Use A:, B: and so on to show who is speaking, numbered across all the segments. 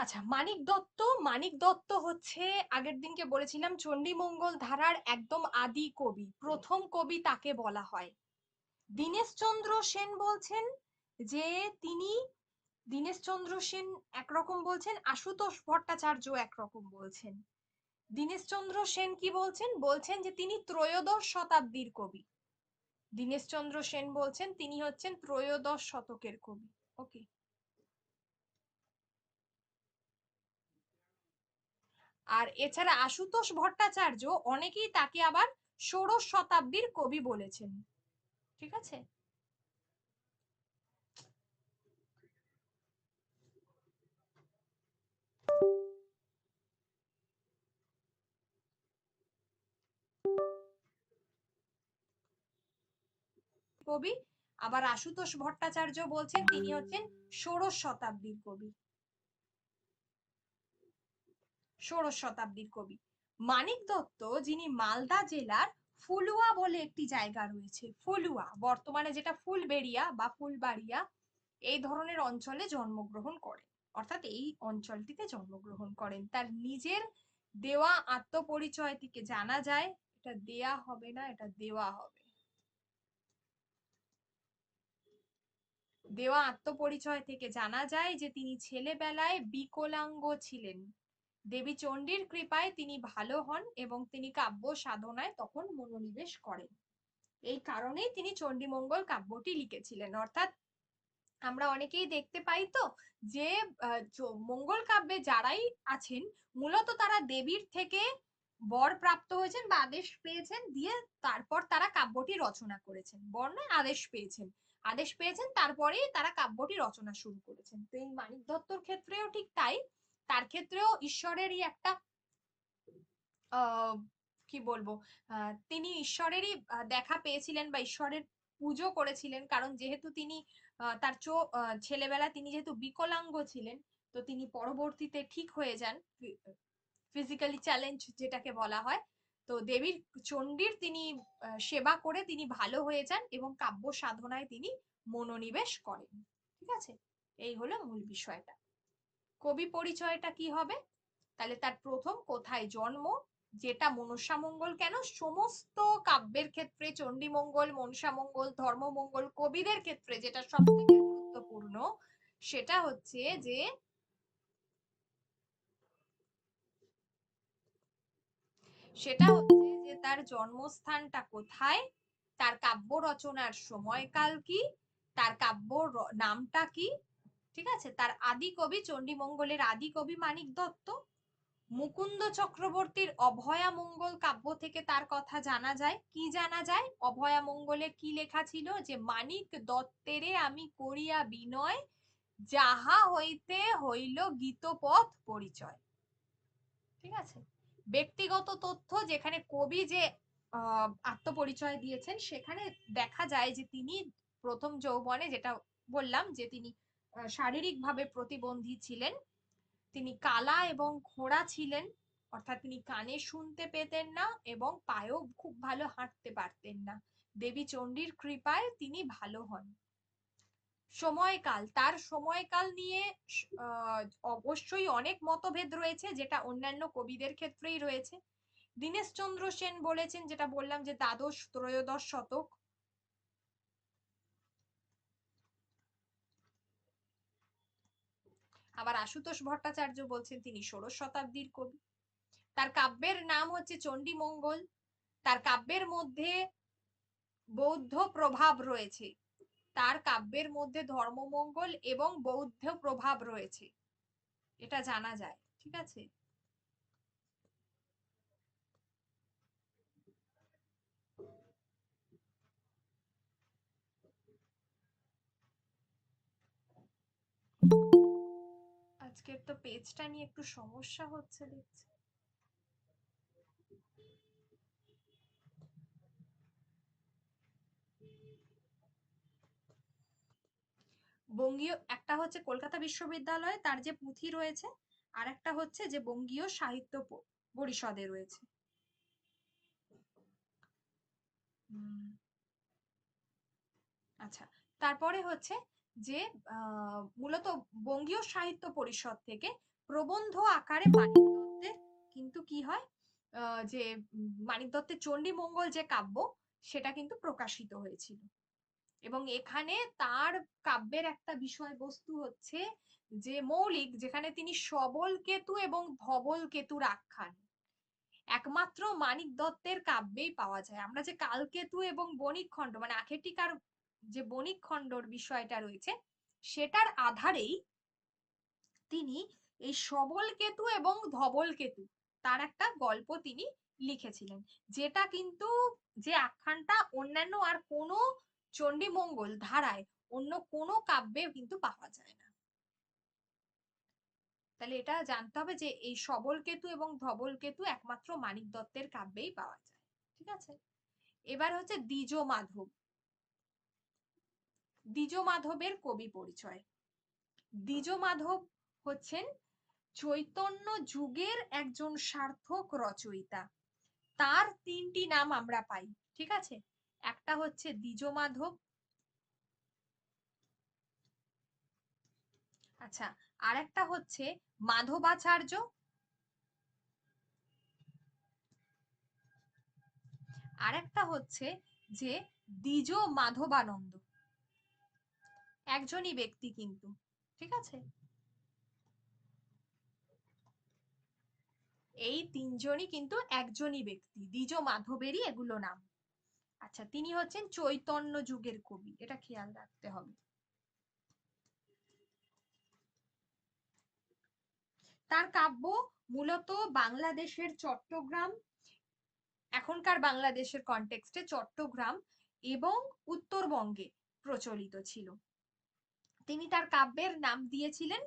A: আচ্ছা, মানিক দত্ত হচ্ছে, আগের দিনকে বলেছিলাম, চণ্ডীমঙ্গল ধারার একদম আদি কবি, প্রথম কবি তাকে বলা হয়। দীনেশচন্দ্র সেন বলছেন যে তিনি, দীনেশচন্দ্র সেন একরকম বলছেন, আশুতোষ ভট্টাচার্য একরকম বলছেন। দীনেশচন্দ্র সেন কি বলছেন? বলছেন যে তিনি ত্রয়োদশ শতাব্দীর কবি। দীনেশচন্দ্র সেন বলছেন তিনি হচ্ছেন ত্রয়োদশ শতকের কবি। ওকে। আর এছাড়া আশুতোষ ভট্টাচার্য অনেকেই তাকে আবার ষোড়শ শতাব্দীর কবি বলেছেন। ঠিক আছে। কবি। আবার আশুতোষ ভট্টাচার্য বলছেন তিনি হচ্ছেন ষোড়শ শতাব্দীর কবি। ষোড়শ শতাব্দীর কবি। মানিক দত্ত, যিনি মালদা জেলার ফুলুয়া বলে একটি জায়গা রয়েছে, ফুলুয়া বর্তমানে যেটা ফুলবেড়িয়া বা ফুলবাড়িয়া, এই ধরনের অঞ্চলে জন্মগ্রহণ করেন। অর্থাৎ এই অঞ্চলটিতে জন্মগ্রহণ করেন। তার নিজের দেওয়া আত্মপরিচয় থেকে জানা যায়, এটা দেয়া হবে না, এটা দেওয়া হবে, দেওয়া আত্মপরিচয় থেকে জানা যায় যে তিনি ছেলেবেলায় বিকলাঙ্গ ছিলেন। দেবী চণ্ডীর কৃপায় তিনি ভালো হন এবং তিনি কাব্য সাধনায় তখন মনোনিবেশ করেন। এই কারণেই তিনি চণ্ডীমঙ্গল কাব্যটি লিখেছিলেন। অর্থাৎ আমরা অনেকেই দেখতে পাই তো যে মঙ্গল কাব্যে যারাই আছেন মূলত তারা দেবীর থেকে বর প্রাপ্ত হয়েছেন বা আদেশ পেয়েছেন, দিয়ে তারপর তারা কাব্যটি রচনা করেছেন। বর নয়, আদেশ পেয়েছেন। আদেশ পেয়েছেন, তারপরেই তারা কাব্যটি রচনা শুরু করেছেন। তো এই মানিক দত্তর ক্ষেত্রেও ঠিক তাই। তার ক্ষেত্রেও ঈশ্বরেরই একটা আহ কি বলবো, তিনি ঈশ্বরেরই দেখা পেয়েছিলেন বা ঈশ্বরের পুজো করেছিলেন। কারণ যেহেতু তিনি তার ছেলেবেলা তিনি যেহেতু বিকলাঙ্গ ছিলেন, তো তিনি পরবর্তীতে ঠিক হয়ে যান, ফিজিক্যালি চ্যালেঞ্জ যেটাকে বলা হয়। তো দেবীর চণ্ডীর তিনি সেবা করে তিনি ভালো হয়ে যান এবং কাব্য সাধনায় তিনি মনোনিবেশ করেন। ঠিক আছে। এই হলো মূল বিষয়টা। কবি পরিচয়টা কি হবে? তাহলে তার প্রথম কোথায় জন্ম, যেটা মনসামঙ্গল কেন সমস্ত কাব্যের ক্ষেত্রে, চণ্ডীমঙ্গল, মনসামঙ্গল, ধর্মমঙ্গল, কবিদের ক্ষেত্রে যেটা সব থেকে গুরুত্বপূর্ণ, সেটা হচ্ছে যে তার জন্মস্থানটা কোথায়, তার কাব্য রচনার সময়কাল কি, তার কাব্য নামটা কি। ঠিক আছে। তার আদি কবি, চণ্ডীমঙ্গলের আদি কবি মানিক দত্ত। মুকুন্দ চক্রবর্তীর অভয়ামঙ্গল কাব্য থেকে তার কথা জানা যায়। কি জানা যায়? অভয়ামঙ্গলে কি লেখা ছিল? যে মানিক দত্তেরে আমি করিয়া বিনয়, যাহা হইতে হইল গীতপথ পরিচয়। ঠিক আছে। ব্যক্তিগত তথ্য, যেখানে কবি যে আত্মপরিচয় দিয়েছেন সেখানে দেখা যায় যে তিনি প্রথম যৌবনে, যেটা বললাম যে তিনি শারীরিকভাবে প্রতিবন্ধী ছিলেন, তিনি কালা এবং খোঁড়া ছিলেন। অর্থাৎ তিনি কানে শুনতে পেতেন না এবং পায়েও খুব ভালো হাঁটতে পারতেন না। দেবী চণ্ডীর কৃপায় তিনি ভালো হন। সময়কাল, তার সময়কাল নিয়ে আহ, অবশ্যই অনেক মতভেদ রয়েছে, যেটা অন্যান্য কবিদের ক্ষেত্রেই রয়েছে। দীনেশচন্দ্র সেন বলেছেন, যেটা বললাম, যে দ্বাদশ ত্রয়োদশ শতক। আবার আশুতোষ ভট্টাচার্য বলছেন তিনি ষোড়শ শতাব্দীর কবি। তার কাব্যের নাম হচ্ছে চণ্ডীমঙ্গল। তার কাব্যের মধ্যে বৌদ্ধ প্রভাব রয়েছে। তার কাব্যের মধ্যে ধর্মমঙ্গল এবং বৌদ্ধ প্রভাব রয়েছে, এটা জানা যায়। ঠিক আছে। আজকের তো পেজটা নিয়ে একটু সমস্যা হচ্ছে দেখছি। বঙ্গীয় একটা হচ্ছে কলকাতা বিশ্ববিদ্যালয়ে তার যে পুঁথি রয়েছে, আর একটা হচ্ছে যে বঙ্গীয় সাহিত্য পরিষদে রয়েছে। আচ্ছা। তারপরে হচ্ছে যে মূলত বঙ্গীয় সাহিত্য পরিষদ থেকে প্রবন্ধ আকারে মানিক দত্তের কিন্তু কি হয়, যে মানিক দত্তের চণ্ডীমঙ্গল যে কাব্য সেটা কিন্তু প্রকাশিত হয়েছিল। এবং এখানে তার কাব্যের একটা বিষয়বস্তু হচ্ছে যে মৌলিক, যেখানে তিনি সবল কেতু এবং ধবল কেতুর আখ্যান একমাত্র মানিক দত্তের কাব্যেই পাওয়া যায়। আমরা যে কালকেতু এবং বণিক খণ্ড মানে আখেটিকার যে বণিক খণ্ডর বিষয়টা রয়েছে সেটার আধারেই তিনি এই সবল কেতু এবং ধবল কেতু তার একটা গল্প তিনি লিখেছিলেন, যেটা কিন্তু যে আখ্যানটা অন্যান্য আর কোনো চণ্ডীমঙ্গল ধারায় অন্য কোনো কাব্যে কিন্তু পাওয়া যায় না। তাহলে এটা জানতে হবে যে এই সবল কেতু এবং ধবল কেতু একমাত্র মানিক দত্তের কাব্যেই পাওয়া যায়। ঠিক আছে, এবার হচ্ছে দ্বিজ মাধব। দ্বিজ মাধবের কবি পরিচয়। দ্বিজ মাধব হচ্ছেন চৈতন্য যুগের একজন সার্থক রচয়িতা। তার তিনটি নাম আমরা পাই। ঠিক আছে, একটা হচ্ছে দ্বিজ মাধব, আচ্ছা, আর একটা হচ্ছে মাধবাচার্য, আর একটা হচ্ছে যে দ্বিজ মাধবানন্দ। একজনই ব্যক্তি কিন্তু। ঠিক আছে, এই তিনজনই কিন্তু একজনই ব্যক্তি, দ্বিজ মাধবেরই এগুলো নাম। আচ্ছা, তিনি হচ্ছেন চৈতন্য যুগের কবি, এটা খেয়াল রাখতে হবে। তার কাব্য মূলত বাংলাদেশের চট্টগ্রাম, এখনকার বাংলাদেশের কনটেক্সটে চট্টগ্রাম এবং উত্তরবঙ্গে প্রচলিত ছিল। তিনি তার কাব্যের নাম দিয়েছিলেন,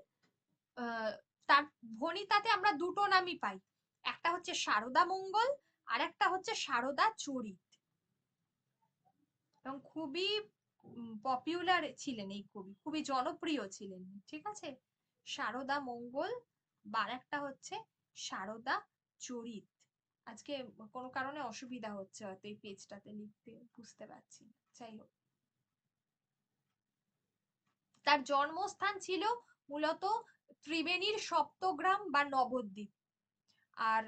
A: তার ভণিতাতে আমরা দুটো নামই পাই, একটা হচ্ছে সারদা মঙ্গল আর একটা হচ্ছে সারদা চরিত। এবং খুবই পপুলার ছিলেন এই কবি, খুবই জনপ্রিয় ছিলেন। ঠিক আছে, সারদা মঙ্গল বা একটা হচ্ছে সারদা চরিত। আজকে কোনো কারণে অসুবিধা হচ্ছে হয়তো এই পেজটাতে লিখতে, বুঝতে পারছি না, যাই হোক। তার জন্মস্থান ছিল মূলত ত্রিবেণীর সপ্তগ্রাম বা নবদ্বীপ। আর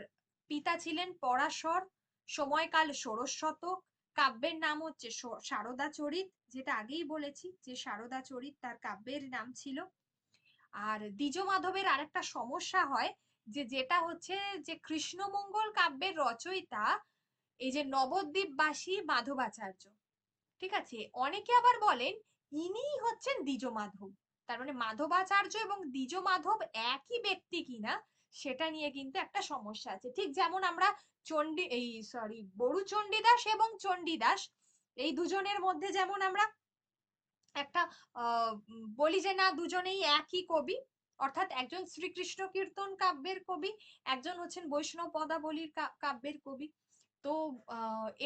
A: পিতা ছিলেন পরাশর, সময়কাল ষোড়শ শতক। কাব্যের নাম হচ্ছে সারদা চরিত, যেটা আগেই বলেছি যে সারদা চরিত তার কাব্যের নাম ছিল। আর দ্বিজ মাধবের আরেকটা সমস্যা হয় যে যেটা হচ্ছে যে কৃষ্ণমঙ্গল কাব্যের রচয়িতা এই যে নবদ্বীপবাসী মাধবাচার্য। ঠিক আছে, অনেকে আবার বলেন ইনিই হচ্ছেন দ্বিজ মাধব। তার মানে মাধবাচার্য এবং দ্বিজ মাধব একই ব্যক্তি কিনা সেটা নিয়ে কিন্তু একটা সমস্যা আছে। ঠিক যেমন আমরা বড়ু চণ্ডীদাস এবং চণ্ডীদাস এই দুজনের মধ্যে যেমন আমরা একটা বলি যে না দুজনেই একই কবি, অর্থাৎ একজন শ্রীকৃষ্ণ কীর্তন কাব্যের কবি, একজন হচ্ছেন বৈষ্ণব পদাবলীর কাব্যের কবি। তো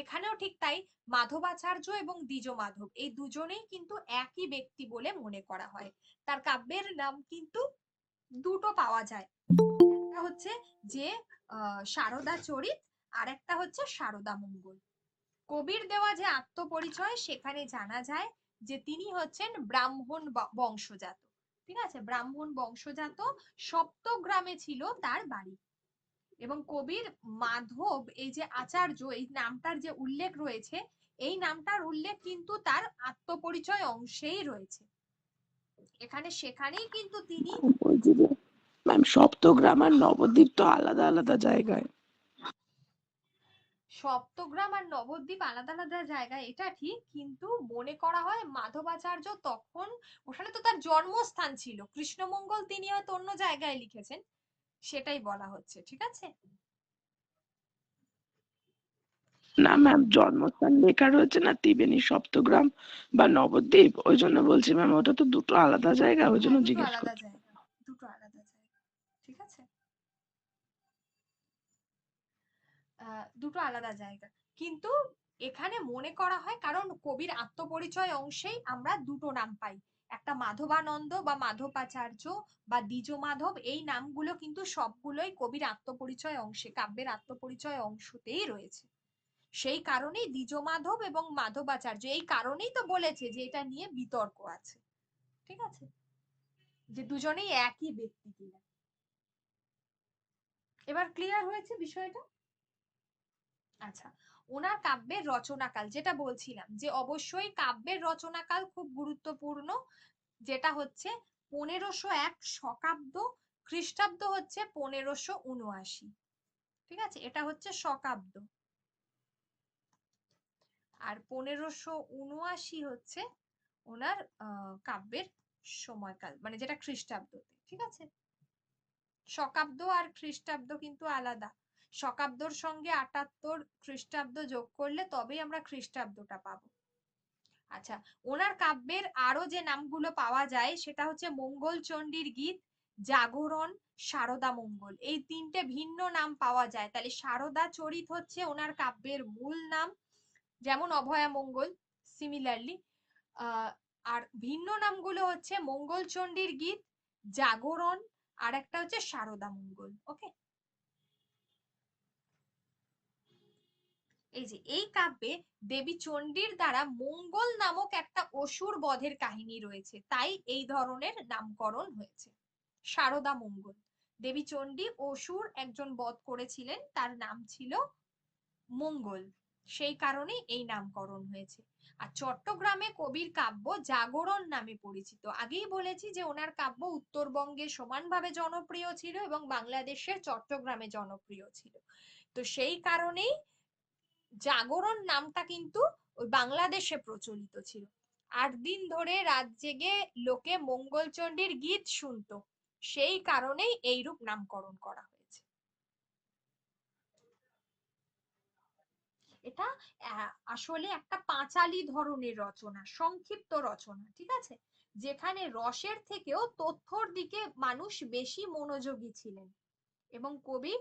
A: এখানেও ঠিক তাই, মাধবাচার্য এবং দ্বিজ মাধব এই দুজনেই কিন্তু একই ব্যক্তি বলে মনে করা হয়। তার কাব্যের নাম কিন্তু দুটো পাওয়া যায়, একটা হচ্ছে যে সারদা চরিত আর একটা হচ্ছে সারদা মঙ্গল। কবির দেওয়া যে আত্মপরিচয় সেখানে জানা যায় যে তিনি হচ্ছেন ব্রাহ্মণ বংশজাত। ঠিক আছে, ব্রাহ্মণ বংশজাত, সপ্তগ্রামে ছিল তার বাড়ি। এবং কবির মাধব এই যে আচার্য এই নামটার যে উল্লেখ রয়েছে, এই নামটার উল্লেখ কিন্তু তার আত্মপরিচয় অংশেই রয়েছে। এখানে সেখানেই কিন্তু তিনি
B: বলছি যে ম্যাম সপ্তগ্রাম আর নবদ্বীপ তো আলাদা আলাদা জায়গায়।
A: সপ্তগ্রাম আর নবদ্বীপ আলাদা আলাদা জায়গায়, এটা ঠিক, কিন্তু মনে করা হয় মাধবাচার্য তখন ওখানে তো তার জন্মস্থান ছিল, কৃষ্ণমঙ্গল তিনি হয়তো অন্য জায়গায় লিখেছেন, সেটাই বলা হচ্ছে। ঠিক আছে,
B: না ম্যাম, জন্মস্থান লেখা রয়েছে না ত্রিবেণী সপ্তগ্রাম বা নবদ্বীপ, ওই জন্য বলছি ম্যাম ওটা তো দুটো আলাদা জায়গা, ওই জন্য
A: হ্যাঁ দুটো
B: জিজ্ঞেস
A: আলাদা
B: করছি।
A: জায়গা, দুটো আলাদা জায়গা। ঠিক আছে, দুটো আলাদা জায়গা, কিন্তু এখানে মনে করা হয় কারণ কবির আত্মপরিচয় অংশেই আমরা দুটো নাম পাই, একটা মাধবানন্দ বা মাধবাচার্য বা দ্বিজ মাধব, এই নামগুলো কিন্তু সবগুলোই কবির আত্মপরিচয় অংশে, কাব্যের আত্মপরিচয় অংশতেই রয়েছে। সেই কারণেই দ্বিজ মাধব এবং মাধবাচার্য, এই কারণেই তো বলেছে যে এটা নিয়ে বিতর্ক আছে। ঠিক আছে, যে দুজনেই একই ব্যক্তি কিনা। এবার ক্লিয়ার হয়েছে বিষয়টা? আচ্ছা, ওনার কাব্যের রচনাকাল যেটা বলছিলাম, যে অবশ্যই কাব্যের রচনাকাল খুব গুরুত্বপূর্ণ, যেটা হচ্ছে 1501 শকাব্দ, খ্রিস্টাব্দ হচ্ছে 1579। ঠিক আছে, এটা হচ্ছে শকাব্দ। আর 1579 হচ্ছে ওনার কাব্যের সময়কাল, মানে যেটা খ্রিস্টাব্দতে। ঠিক আছে, শকাব্দ আর খ্রিস্টাব্দ কিন্তু আলাদা। শকাব্দর সঙ্গে 78 খ্রিস্টাব্দ যোগ করলে তবেই আমরা খ্রিস্টাব্দটা পাবো। আচ্ছা, ওনার কাব্যের আরো যে নামগুলো পাওয়া যায় সেটা হচ্ছে মঙ্গল চণ্ডীর গীত, জাগরণ, সারদা মঙ্গল, এই তিনটে ভিন্ন নাম পাওয়া যায়। তাহলে সারদা চরিত হচ্ছে ওনার কাব্যের মূল নাম, যেমন অভয়া মঙ্গল, সিমিলারলি। আর ভিন্ন নামগুলো হচ্ছে মঙ্গল চণ্ডীর গীত, জাগরণ, আর একটা হচ্ছে সারদা মঙ্গল। ওকে, এই যে এই কাব্যে দেবী চণ্ডীর দ্বারা মঙ্গল নামক একটা অসুর বধের কাহিনী রয়েছে, তাই এই ধরনের নামকরণ হয়েছে সারদা মঙ্গল। দেবী চণ্ডী অসুর একজন বধ করেছিলেন, তার নাম ছিল মঙ্গল, সেই কারণেই এই নামকরণ হয়েছে। আর চট্টগ্রামে কবির কাব্য জাগরণ নামে পরিচিত। আগেই বলেছি যে ওনার কাব্য উত্তরবঙ্গে সমানভাবে জনপ্রিয় ছিল এবং বাংলাদেশের চট্টগ্রামে জনপ্রিয় ছিল। তো সেই কারণেই জাগরণ নামটা কিন্তু ওই বাংলাদেশে প্রচলিত ছিল। 8 দিন ধরে রাত জেগে লোকে মঙ্গলচণ্ডীর গীত শুনতো, সেই কারণেই এইরূপ নামকরণ করা হয়েছে। এটা আসলে একটা পাঁচালী ধরনের রচনা, সংক্ষিপ্ত রচনা। ঠিক আছে, যেখানে রসের থেকেও তথ্যর দিকে মানুষ বেশি মনোযোগী ছিলেন, এবং কবি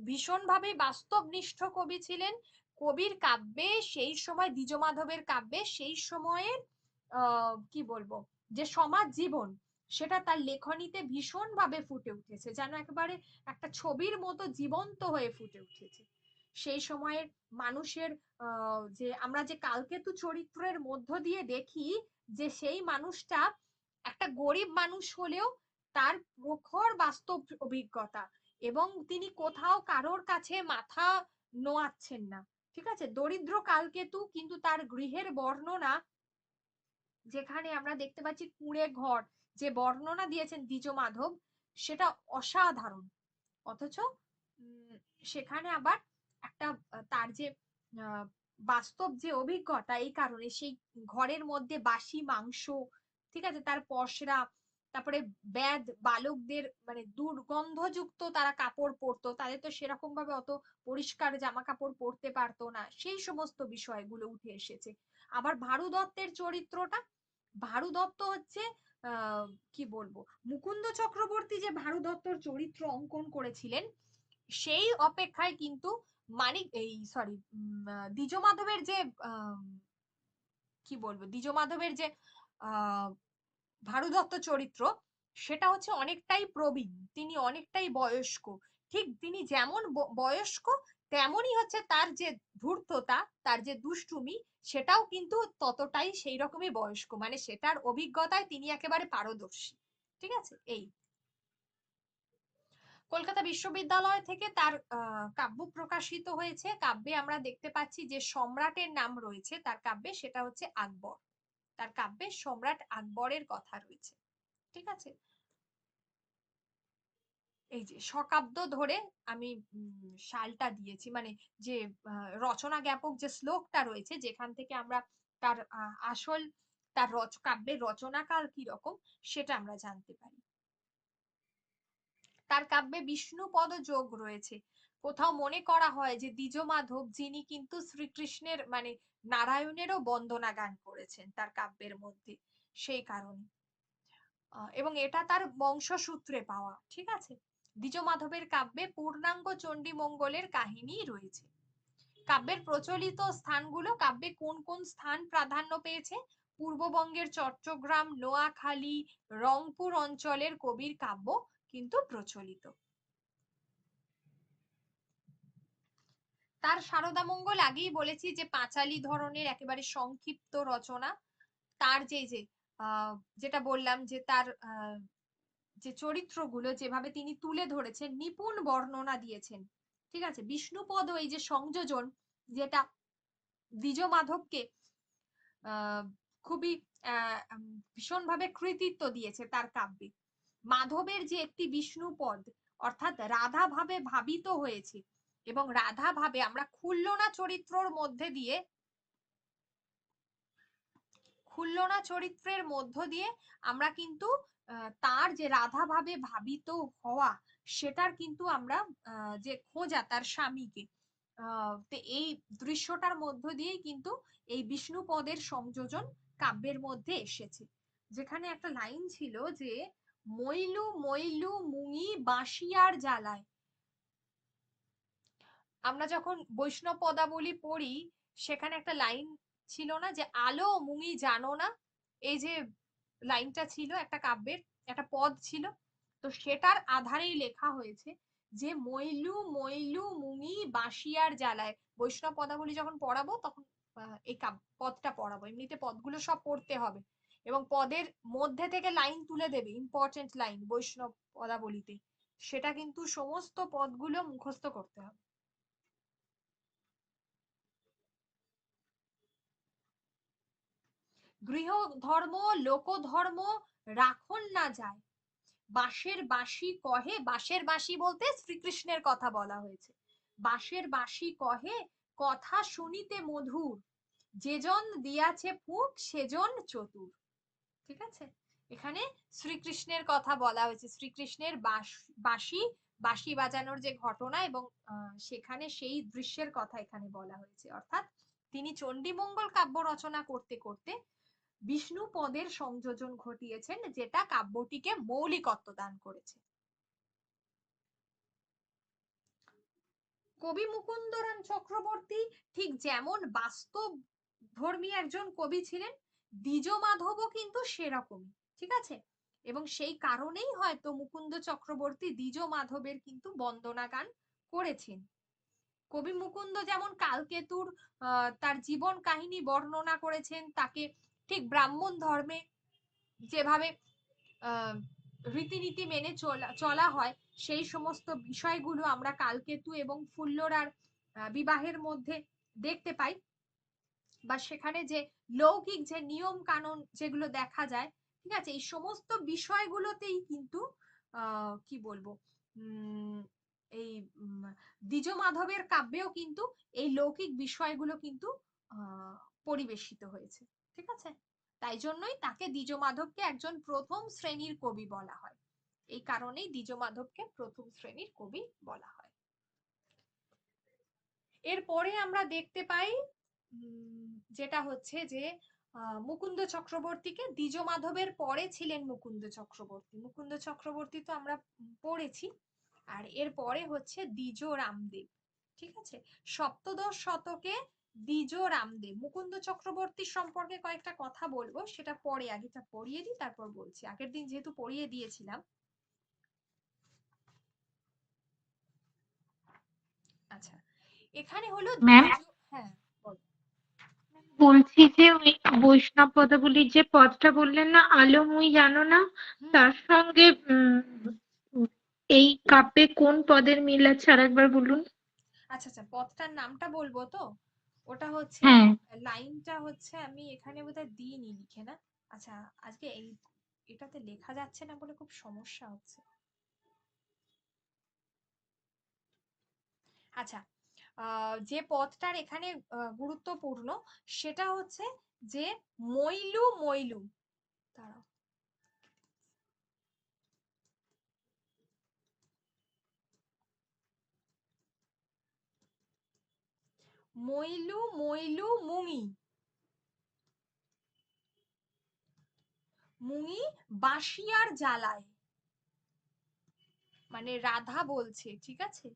A: ভীষণভাবে বাস্তবনিষ্ঠ কবি ছিলেন। কবির কাব্যে সেই সময়, দ্বিজ মাধবের কাব্যে সেই সময়ের কি বলবো, যে সমাজ জীবন, সেটা তার লেখনীতে ভীষণ ভাবে ফুটে উঠেছে, যেন একেবারে একটা ছবির মতো জীবন্ত হয়ে ফুটে উঠেছে। সেই সময়ের মানুষের যে আমরা যে কালকেতু চরিত্রের মধ্য দিয়ে দেখি যে সেই মানুষটা একটা গরিব মানুষ হলেও তার প্রখর বাস্তব অভিজ্ঞতা, এবং তিনি কোথাও কারোর কাছে মাথা নোয়াচ্ছেন না। ঠিক আছে, দরিদ্র কালকেতু কিন্তু তার গৃহের বর্ণনা, যেখানে আমরা দেখতে পাচ্ছি কুঁড়ে ঘর, যে বর্ণনা দিয়েছেন দ্বিজ মাধব, সেটা অসাধারণ। অথচ সেখানে আবার একটা তার যে বাস্তব যে অভিজ্ঞতা, এই কারণে সেই ঘরের মধ্যে বাসি মাংস, ঠিক আছে, তার পসরা, তারপরে ব্যাধ বালকদের মানে দুর্গন্ধযুক্ত তারা কাপড় পরতো, তাদের তো সেরকম ভাবে অত পরিষ্কার জামা কাপড় পরতে পারতো না, সেই সমস্ত বিষয়গুলো উঠে এসেছে। আবার ভারু দত্তের চরিত্রটা, ভারু দত্ত হচ্ছে কি বলবো, মুকুন্দ চক্রবর্তী যে ভারু দত্তর চরিত্র অঙ্কন করেছিলেন, সেই অপেক্ষায় কিন্তু মানিক এই সরি দ্বিজ মাধবের যে কি বলবো, দ্বিজ মাধবের যে আহ ভারু দত্ত চরিত্র, সেটা হচ্ছে অনেকটাই প্রবীণ, তিনি অনেকটাই বয়স্ক। ঠিক তিনি যেমন বয়স্ক, তেমনই হচ্ছে তার যে ধূর্ততা, তার যে দুষ্টুমি, সেটাও কিন্তু ততটাই সেই রকমই বয়স্ক, মানে সেটার অভিজ্ঞতায় তিনি একেবারে পারদর্শী। ঠিক আছে, এই কলকাতা বিশ্ববিদ্যালয় থেকে তার কাব্য প্রকাশিত হয়েছে। কাব্যে আমরা দেখতে পাচ্ছি যে সম্রাটের নাম রয়েছে তার কাব্যে, সেটা হচ্ছে আকবর। তার কাব্যে সম্রাট আকবরের কথা রয়েছে। ঠিক আছে, এই যে শকাব্দ ধরে আমি সালটা দিয়েছি, মানে যে রচনা জ্ঞাপক যে শ্লোকটা রয়েছে, যেখান থেকে আমরা তার আসল তার কাব্যের রচনাকাল কি রকম সেটা আমরা জানতে পারি। তার কাব্যে বিষ্ণুপদ যোগ রয়েছে। কোথাও মনে করা হয় যে দ্বিজ মাধব, যিনি কিন্তু শ্রীকৃষ্ণের মানে নারায়ণেরও বন্দনা গান করেছেন তার কাব্যের মধ্যে, সেই কারণে এবং এটা তার বংশসূত্রে পাওয়া। ঠিক আছে, দ্বিজ মাধবের কাব্যে পূর্ণাঙ্গ চণ্ডী মঙ্গলের কাহিনী রয়েছে। কাব্যের প্রচলিত স্থানগুলো, কাব্যে কোন কোন স্থান প্রাধান্য পেয়েছে? পূর্ববঙ্গের চট্টগ্রাম, নোয়াখালী, রংপুর অঞ্চলের কবির কাব্য কিন্তু প্রচলিত। তার সারদা মঙ্গল আগেই বলেছি যে পাঁচালী ধরনের একেবারে সংক্ষিপ্ত রচনা। তার যে যেটা বললাম যে তার যে চরিত্রগুলো যেভাবে তিনি তুলে ধরেছেন, নিপুণ বর্ণনা দিয়েছেন। ঠিক আছে, বিষ্ণুপদ এই যে সংযোজন, যেটা দ্বিজ মাধবকে খুবই ভীষণভাবে কৃতিত্ব দিয়েছে তার কাব্যে। মাধবের যে একটি বিষ্ণুপদ, অর্থাৎ রাধা ভাবে ভাবিত হয়েছে, এবং রাধা ভাবে আমরা খুল্লনা চরিত্রর মধ্যে দিয়ে, খুল্লনা চরিত্রের মধ্য দিয়ে আমরা কিন্তু তার যে রাধা ভাবে ভাবিত হওয়া, সেটার কিন্তু আমরা যে খোঁজা তার স্বামীকে, তো এই দৃশ্যটার মধ্য দিয়েই কিন্তু এই বিষ্ণুপদের সংযোজন কাব্যের মধ্যে এসেছে। যেখানে একটা লাইন ছিল যে মইলু মইলু মুঙি বাঁশিয়ার জ্বালায়। আমরা যখন বৈষ্ণব পদাবলী পড়ি, সেখানে একটা লাইন ছিল না যে আলো মুঙি জানো না, এই যে লাইনটা ছিল একটা কাব্যের, একটা পদ ছিল, তো সেটার আধারেই লেখা হয়েছে যে মইলু মইলু মুঙি বাঁশিয়ার জ্বালায়। বৈষ্ণব পদাবলী যখন পড়াবো তখন এই পদটা পড়াবো, এমনিতে পদগুলো সব পড়তে হবে, এবং পদের মধ্যে থেকে লাইন তুলে দেবে, ইম্পর্টেন্ট লাইন বৈষ্ণব পদাবলীতে, সেটা কিন্তু সমস্ত পদগুলো মুখস্থ করতে হবে। গৃহ ধর্ম লোক ধর্ম রাখন না যায়, বাঁশের বাঁশি কহে, বাঁশের বাঁশি বলতে শ্রীকৃষ্ণের কথা বলা হয়েছে, বাঁশের বাঁশি কহে কথা শুনিতে মধুর, যেজন দিয়াছে ফুক সেজন চতুর। ঠিক আছে, এখানে শ্রীকৃষ্ণের কথা বলা হয়েছে, শ্রীকৃষ্ণের বাঁশি বাঁশি বাজানোর যে ঘটনা, এবং সেখানে সেই দৃশ্যের কথা এখানে বলা হয়েছে। অর্থাৎ তিনি চণ্ডীমঙ্গল কাব্য রচনা করতে করতে বিষ্ণু পদের সংযোজন ঘটিয়েছেন, যেটা কাব্যটিকে মৌলিকত্ব দান করেছে। কবি মুকুন্দরাম চক্রবর্তী ঠিক যেমন বাস্তব ধর্মী একজন কবি ছিলেন, দ্বিজ মাধবও কিন্তু সেরকমই। ঠিক আছে, এবং সেই কারণেই হয়তো মুকুন্দ চক্রবর্তী দ্বিজ মাধবের কিন্তু বন্দনা গান করেছেন। কবি মুকুন্দ যেমন কালকেতুর তার জীবন কাহিনী বর্ণনা করেছেন, তাকে ঠিক ব্রাহ্মণ ধর্মে যেভাবে রীতিনীতি মেনে চলা হয়, সেই সমস্ত বিষয়গুলো আমরা কালকেতু এবং ফুল্লরার বিবাহের মধ্যে দেখতে পাই, বা সেখানে যে লৌকিক যে নিয়ম কানুন যেগুলো দেখা যায়। ঠিক আছে, এই সমস্ত বিষয়গুলোতেই কিন্তু কি বলবো, এই দ্বিজ মাধবের কাব্যেও কিন্তু এই লৌকিক বিষয়গুলো কিন্তু পরিবেশিত হয়েছে। ঠিক আছে, তাই জন্যই তাকে দ্বিজ মাধবকে একজন প্রথম শ্রেণীর কবি বলা হয়, এই কারণেই দ্বিজ মাধবকে প্রথম শ্রেণীর কবি বলা হয়। এরপরে আমরা দেখতে পাই যেটা হচ্ছে যে মুকুন্দ চক্রবর্তীকে, দ্বিজ মাধবের পরে ছিলেন মুকুন্দ চক্রবর্তী। মুকুন্দ চক্রবর্তী তো আমরা পড়েছি, আর এর পরে হচ্ছে দ্বিজ রামদেব। ঠিক আছে, সপ্তদশ শতকে দ্বিজ রামদেব। মুকুন্দ চক্রবর্তী সম্পর্কে কয়েকটা কথা বলবো, সেটা পরে, আগেটা পড়িয়ে দিই তারপর বলছি, আগের দিন যেহেতু পড়িয়ে দিয়েছিলাম। আচ্ছা, এখানে হলো
C: ম্যাম,
A: হ্যাঁ বলো।
C: বলছি যে ওই বৈষ্ণব পদাবলীর যে পদটা বললেন না, আলো মুই জানো না, তার সঙ্গে এই কাব্যে কোন পদের মিল আছে আরেকবার বলুন।
A: আচ্ছা আচ্ছা, পদটার নামটা বলবো তো, ওটা হচ্ছে,
C: হ্যাঁ,
A: লাইনটা হচ্ছে, আমি এখানে বোধহয় দিইনি লিখে না। আচ্ছা, আজকে এটাতে লেখা যাচ্ছে না বলে খুব সমস্যা হচ্ছে। আচ্ছা, যে পদটার এখানে গুরুত্বপূর্ণ, সেটা হচ্ছে যে মইলু মইলু, দাঁড়াও, মইলু মইলু মুঙি, মুঙি বাঁশিয়ার জ্বালায়, মানে রাধা বলছে। ঠিক আছে,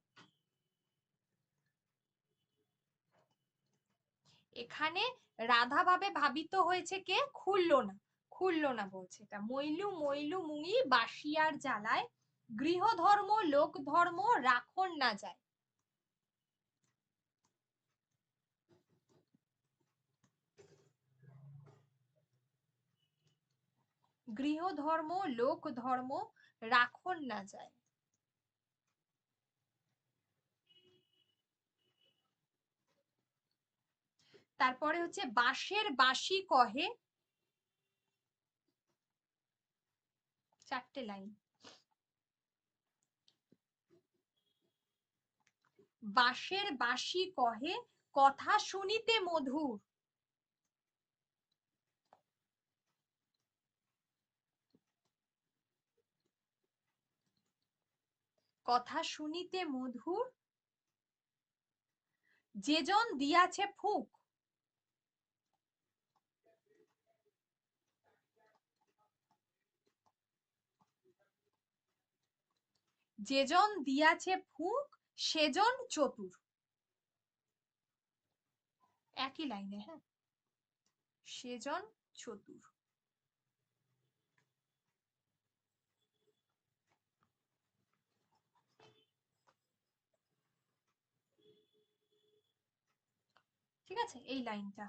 A: এখানে রাধা ভাবে ভাবিত হয়েছে কে, খুললো না, খুললো না বলছে এটা, মইলু মইলু মুঙি বাঁশিয়ার জ্বালায়, গৃহ ধর্ম লোক ধর্ম রাখন না যায়। গৃহ ধর্ম লোক ধর্ম রাখন না যায়। তারপরে হচ্ছে বাঁশের বাঁশি কহে, 4টে লাইন। বাঁশের বাঁশি কহে কথা শুনিতে মধুর। কথা শুনিতে মধুর যেজন দিয়াছে ফুক। যেজন দিয়াছে ফুক সেজন চতুর। একই লাইনে, হ্যাঁ, সেজন চতুর। ঠিক আছে, এই লাইনটা।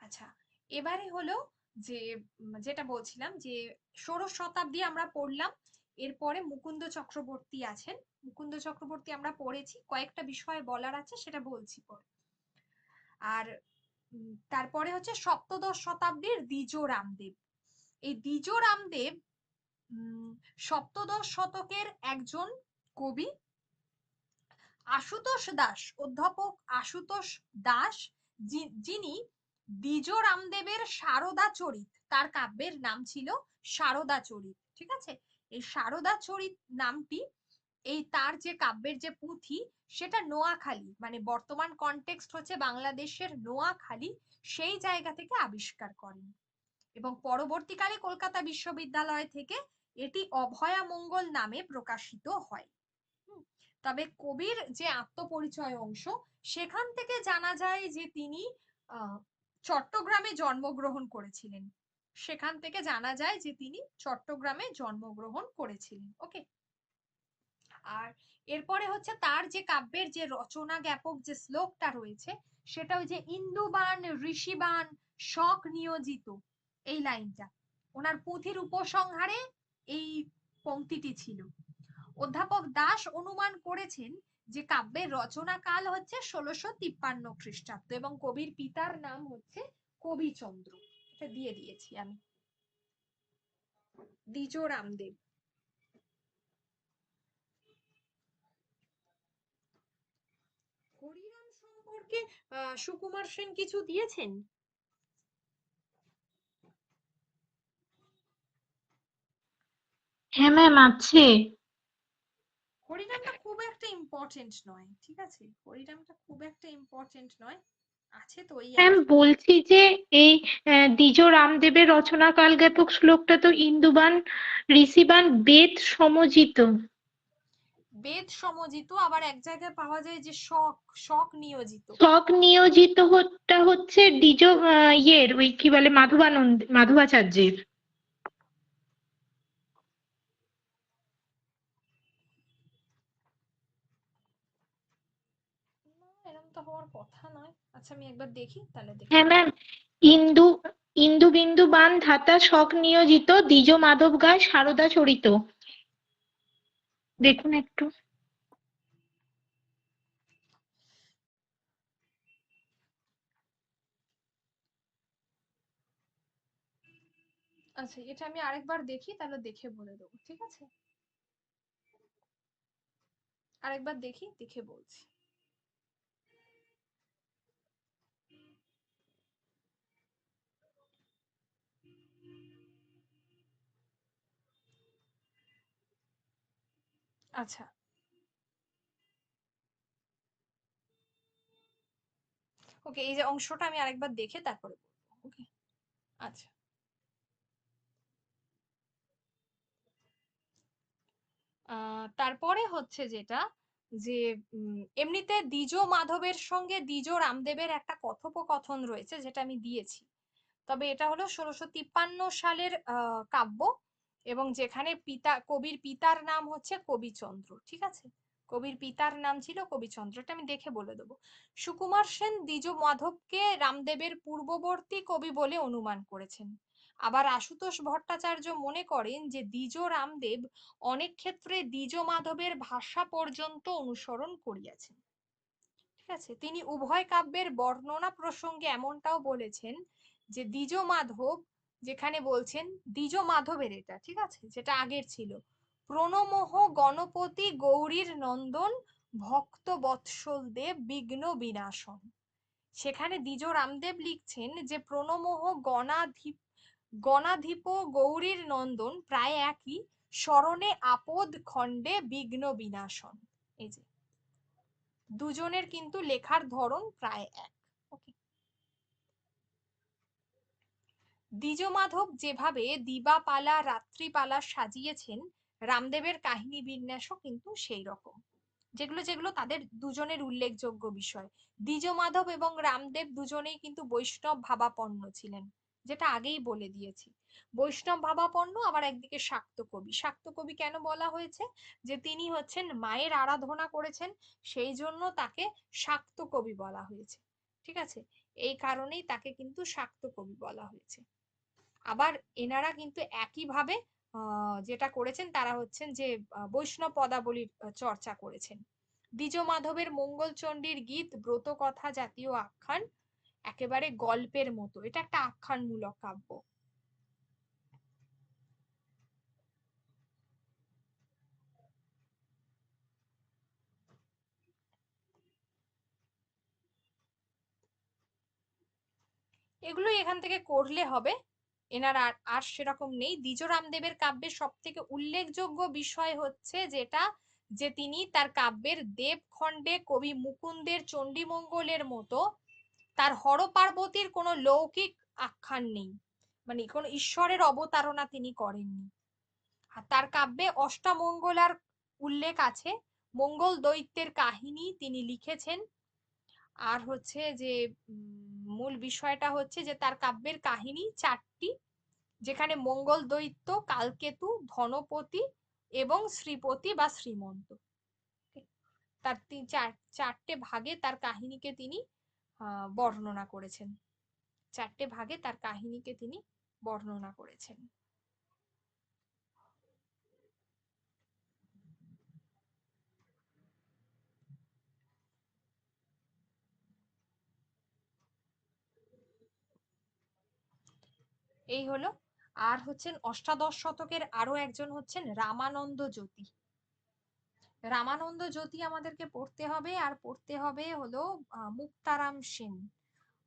A: আচ্ছা, এবারে হলো যে যেটা বলছিলাম যে ষোড়শ শতাব্দী আমরা পড়লাম, এরপরে মুকুন্দ চক্রবর্তী আছেন। মুকুন্দ চক্রবর্তী আমরা পড়েছি, কয়েকটা বিষয় বলার আছে সেটা বলছি পরে। আর তারপরে হচ্ছে সপ্তদশ শতাব্দীর দ্বিজ রামদেব। এই দ্বিজ রামদেব সপ্তদশ শতকের একজন কবি। আশুতোষ দাস, অধ্যাপক আশুতোষ দাস, যিনি দ্বিজ রামদেবের সারদা চরিত, তার কাব্যের নাম ছিল সারদা চরিত। ঠিক আছে, এই সারদা চরিত নামটি এই তার যে কাব্যের যে পুঁথি, সেটা নোয়াখালী, মানে বর্তমান কনটেক্সট হচ্ছে বাংলাদেশের নোয়াখালী, সেই জায়গা থেকে আবিষ্কার করেন এবং পরবর্তীকালে কলকাতা বিশ্ববিদ্যালয় থেকে এটি অভয়া মঙ্গল নামে প্রকাশিত হয়। তবে কবির যে আত্মপরিচয় অংশ, সেখান থেকে জানা যায় যে তিনি চট্টগ্রামে জন্মগ্রহণ করেছিলেন। সেখান থেকে জানা যায় যে তিনি চট্টগ্রামে জন্মগ্রহণ করেছিলেন। ওকে, আর এরপরে হচ্ছে তার যে কাব্যের যে রচনা জ্ঞাপক যে শ্লোকটা রয়েছে, সেটা ওই যে ইন্দুবান ঋষিবান শক নিয়োজিত, এই লাইনটা ওনার পুঁথির উপসংহারে এই পংক্তিটি ছিল। অধ্যাপক দাস অনুমান করেছেন যে কাব্যের রচনা কাল হচ্ছে 1653 খ্রিস্টাব্দ এবং কবির পিতার নাম হচ্ছে কবিচন্দ্র। এটা দিয়ে দিয়েছি আমি। দ্বিজ রামদেব। হরিনাম সম্পর্কে সুকুমার সেন কিছু দিয়েছেন?
C: হ্যাঁ ম্যাম, আছে।
A: হরিনামটা খুব একটা ইম্পর্টেন্ট নয়, ঠিক আছে, হরিনামটা খুব একটা ইম্পর্টেন্ট নয়, আছে তো এই আর
C: ম্যাম
A: কি।
C: বলছি যে এই দ্বিজ রামদেবের রচনা কালজ্ঞাপক শ্লোকটা তো ইন্দুবান ঋষিবান বেদ সমজিত।
A: বেদ সমজিত, আবার এক জায়গায় পাওয়া যায় যে শক, শক নিয়োজিত।
C: শক নিয়োজিত হচ্ছে দ্বিজ ইয়ের ওই কি বলে মাধবাচার্যের।
A: না, এরকম তো হওয়ার কথা নয়। আচ্ছা, আমি একবার দেখি, তাহলে দেখে
C: হ্যাঁ
A: বলবো।
C: ম্যাম, ইন্দু ইন্দু বিন্দু বান ধাতা শক নিয়োজিত দ্বিজ মাধব গায় সারদা চরিত। দেখুন একটু।
A: আচ্ছা, এটা আমি আরেকবার দেখি, তাহলে দেখে বলে দেবো, ঠিক আছে, আরেকবার দেখি, দেখে বলছি। আচ্ছা, ওকে, এই যে অংশটা আমি আরেকবার দেখে তারপরে বলবো। ওকে, আচ্ছা। তারপরে হচ্ছে যেটা যে এমনিতে দ্বিজ মাধবের সঙ্গে দ্বিজ রামদেবের একটা কথোপকথন রয়েছে, যেটা আমি দিয়েছি। তবে এটা হলো 1653 সালের কাব্য এবং যেখানে কবির পিতার নাম হচ্ছে কবিচন্দ্র। ঠিক আছে, কবির পিতার নাম ছিল কবিচন্দ্র, এটা আমি দেখে বলে দেবো। সুকুমার সেন দ্বিজ মাধবকে রামদেবের পূর্ববর্তী কবি বলে অনুমান করেছেন। আবার আশুতোষ ভট্টাচার্য মনে করেন যে দ্বিজ রামদেব অনেক ক্ষেত্রে দ্বিজ মাধবের ভাষা পর্যন্ত অনুসরণ করিয়াছেন। ঠিক আছে, তিনি উভয় কাব্যের বর্ণনা প্রসঙ্গে এমনটাও বলেছেন যে দ্বিজ মাধব, যেখানে বলছেন দ্বিজ মাধবের, এটা ঠিক আছে, যেটা আগের ছিল, প্রণমোহ গণপতি গৌরীর নন্দন ভক্ত বৎসল দেব বিঘ্ন বিনাশন। সেখানে দ্বিজ রামদেব লিখছেন যে প্রণমোহ গণাধিপ গৌরীর নন্দন প্রায় একই, স্মরণে আপদ খণ্ডে বিঘ্ন বিনাশন। এই যে দুজনের কিন্তু লেখার ধরন প্রায় এক। ওকে, দ্বিজমাধব যেভাবে দিবাপালা রাত্রিপালা সাজিয়েছেন, রামদেবের কাহিনী বিন্যাসও কিন্তু সেই রকম, যেগুলো যেগুলো তাদের দুজনের উল্লেখযোগ্য বিষয়। দ্বিজমাধব এবং রামদেব দুজনেই কিন্তু বৈষ্ণব ভাবাপন্ন ছিলেন, যেটা আগেই বলে দিয়েছি। বৈষ্ণব ভাবাপন্ন, আবার একদিকে শাক্ত কবি। শাক্ত কবি কেন বলা হয়েছে? যে তিনি হচ্ছেন মায়ের আরাধনা করেছেন, সেই জন্য তাকে শাক্ত কবি বলা হয়েছে। ঠিক আছে, এই কারণেই তাকে কিন্তু শাক্ত কবি বলা হয়েছে। আবার এনারা কিন্তু একইভাবে যেটা করেছেন, তারা হচ্ছেন যে বৈষ্ণব পদাবলীর চর্চা করেছেন। দ্বিজ মাধবের মঙ্গলচণ্ডীর গীত ব্রত কথা জাতীয় আখ্যান একেবারে গল্পের মতো, এটা একটা আখ্যানমূলক কাব্য। এগুলো এখান থেকে করলে হবে, এনার আর আর সেরকম নেই। দ্বিজ রামদেবের কাব্যের সব থেকে উল্লেখযোগ্য বিষয় হচ্ছে যেটা, যে তিনি তার কাব্যের দেবখণ্ডে কবি মুকুন্দের চণ্ডীমঙ্গলের মতো তার হর পার্বতীর কোনো লৌকিক আখ্যান নেই, মানে কোনো ঈশ্বরের অবতারণা তিনি করেননি। আর তার কাব্যে অষ্টামঙ্গলার উল্লেখ আছে, মঙ্গল দৈত্যের কাহিনী তিনি লিখেছেন। আর হচ্ছে যে মূল বিষয়টা হচ্ছে যে তার কাব্যের কাহিনী চারটি, যেখানে মঙ্গল দৈত্য, কালকেতু, ধনপতি এবং শ্রীপতি বা শ্রীমন্ত, তার চারটে ভাগে তার কাহিনীকে তিনি বর্ণনা করেছেন। চারটে ভাগে তার কাহিনীকে তিনি বর্ণনা করেছেন। এই হলো। আর হচ্ছেন অষ্টাদশ শতকের আরো একজন হচ্ছেন রামানন্দ জ্যোতি। রামানন্দ জ্যোতি আমাদেরকে পড়তে হবে, আর পড়তে হবে হলো মুক্তারাম সেন।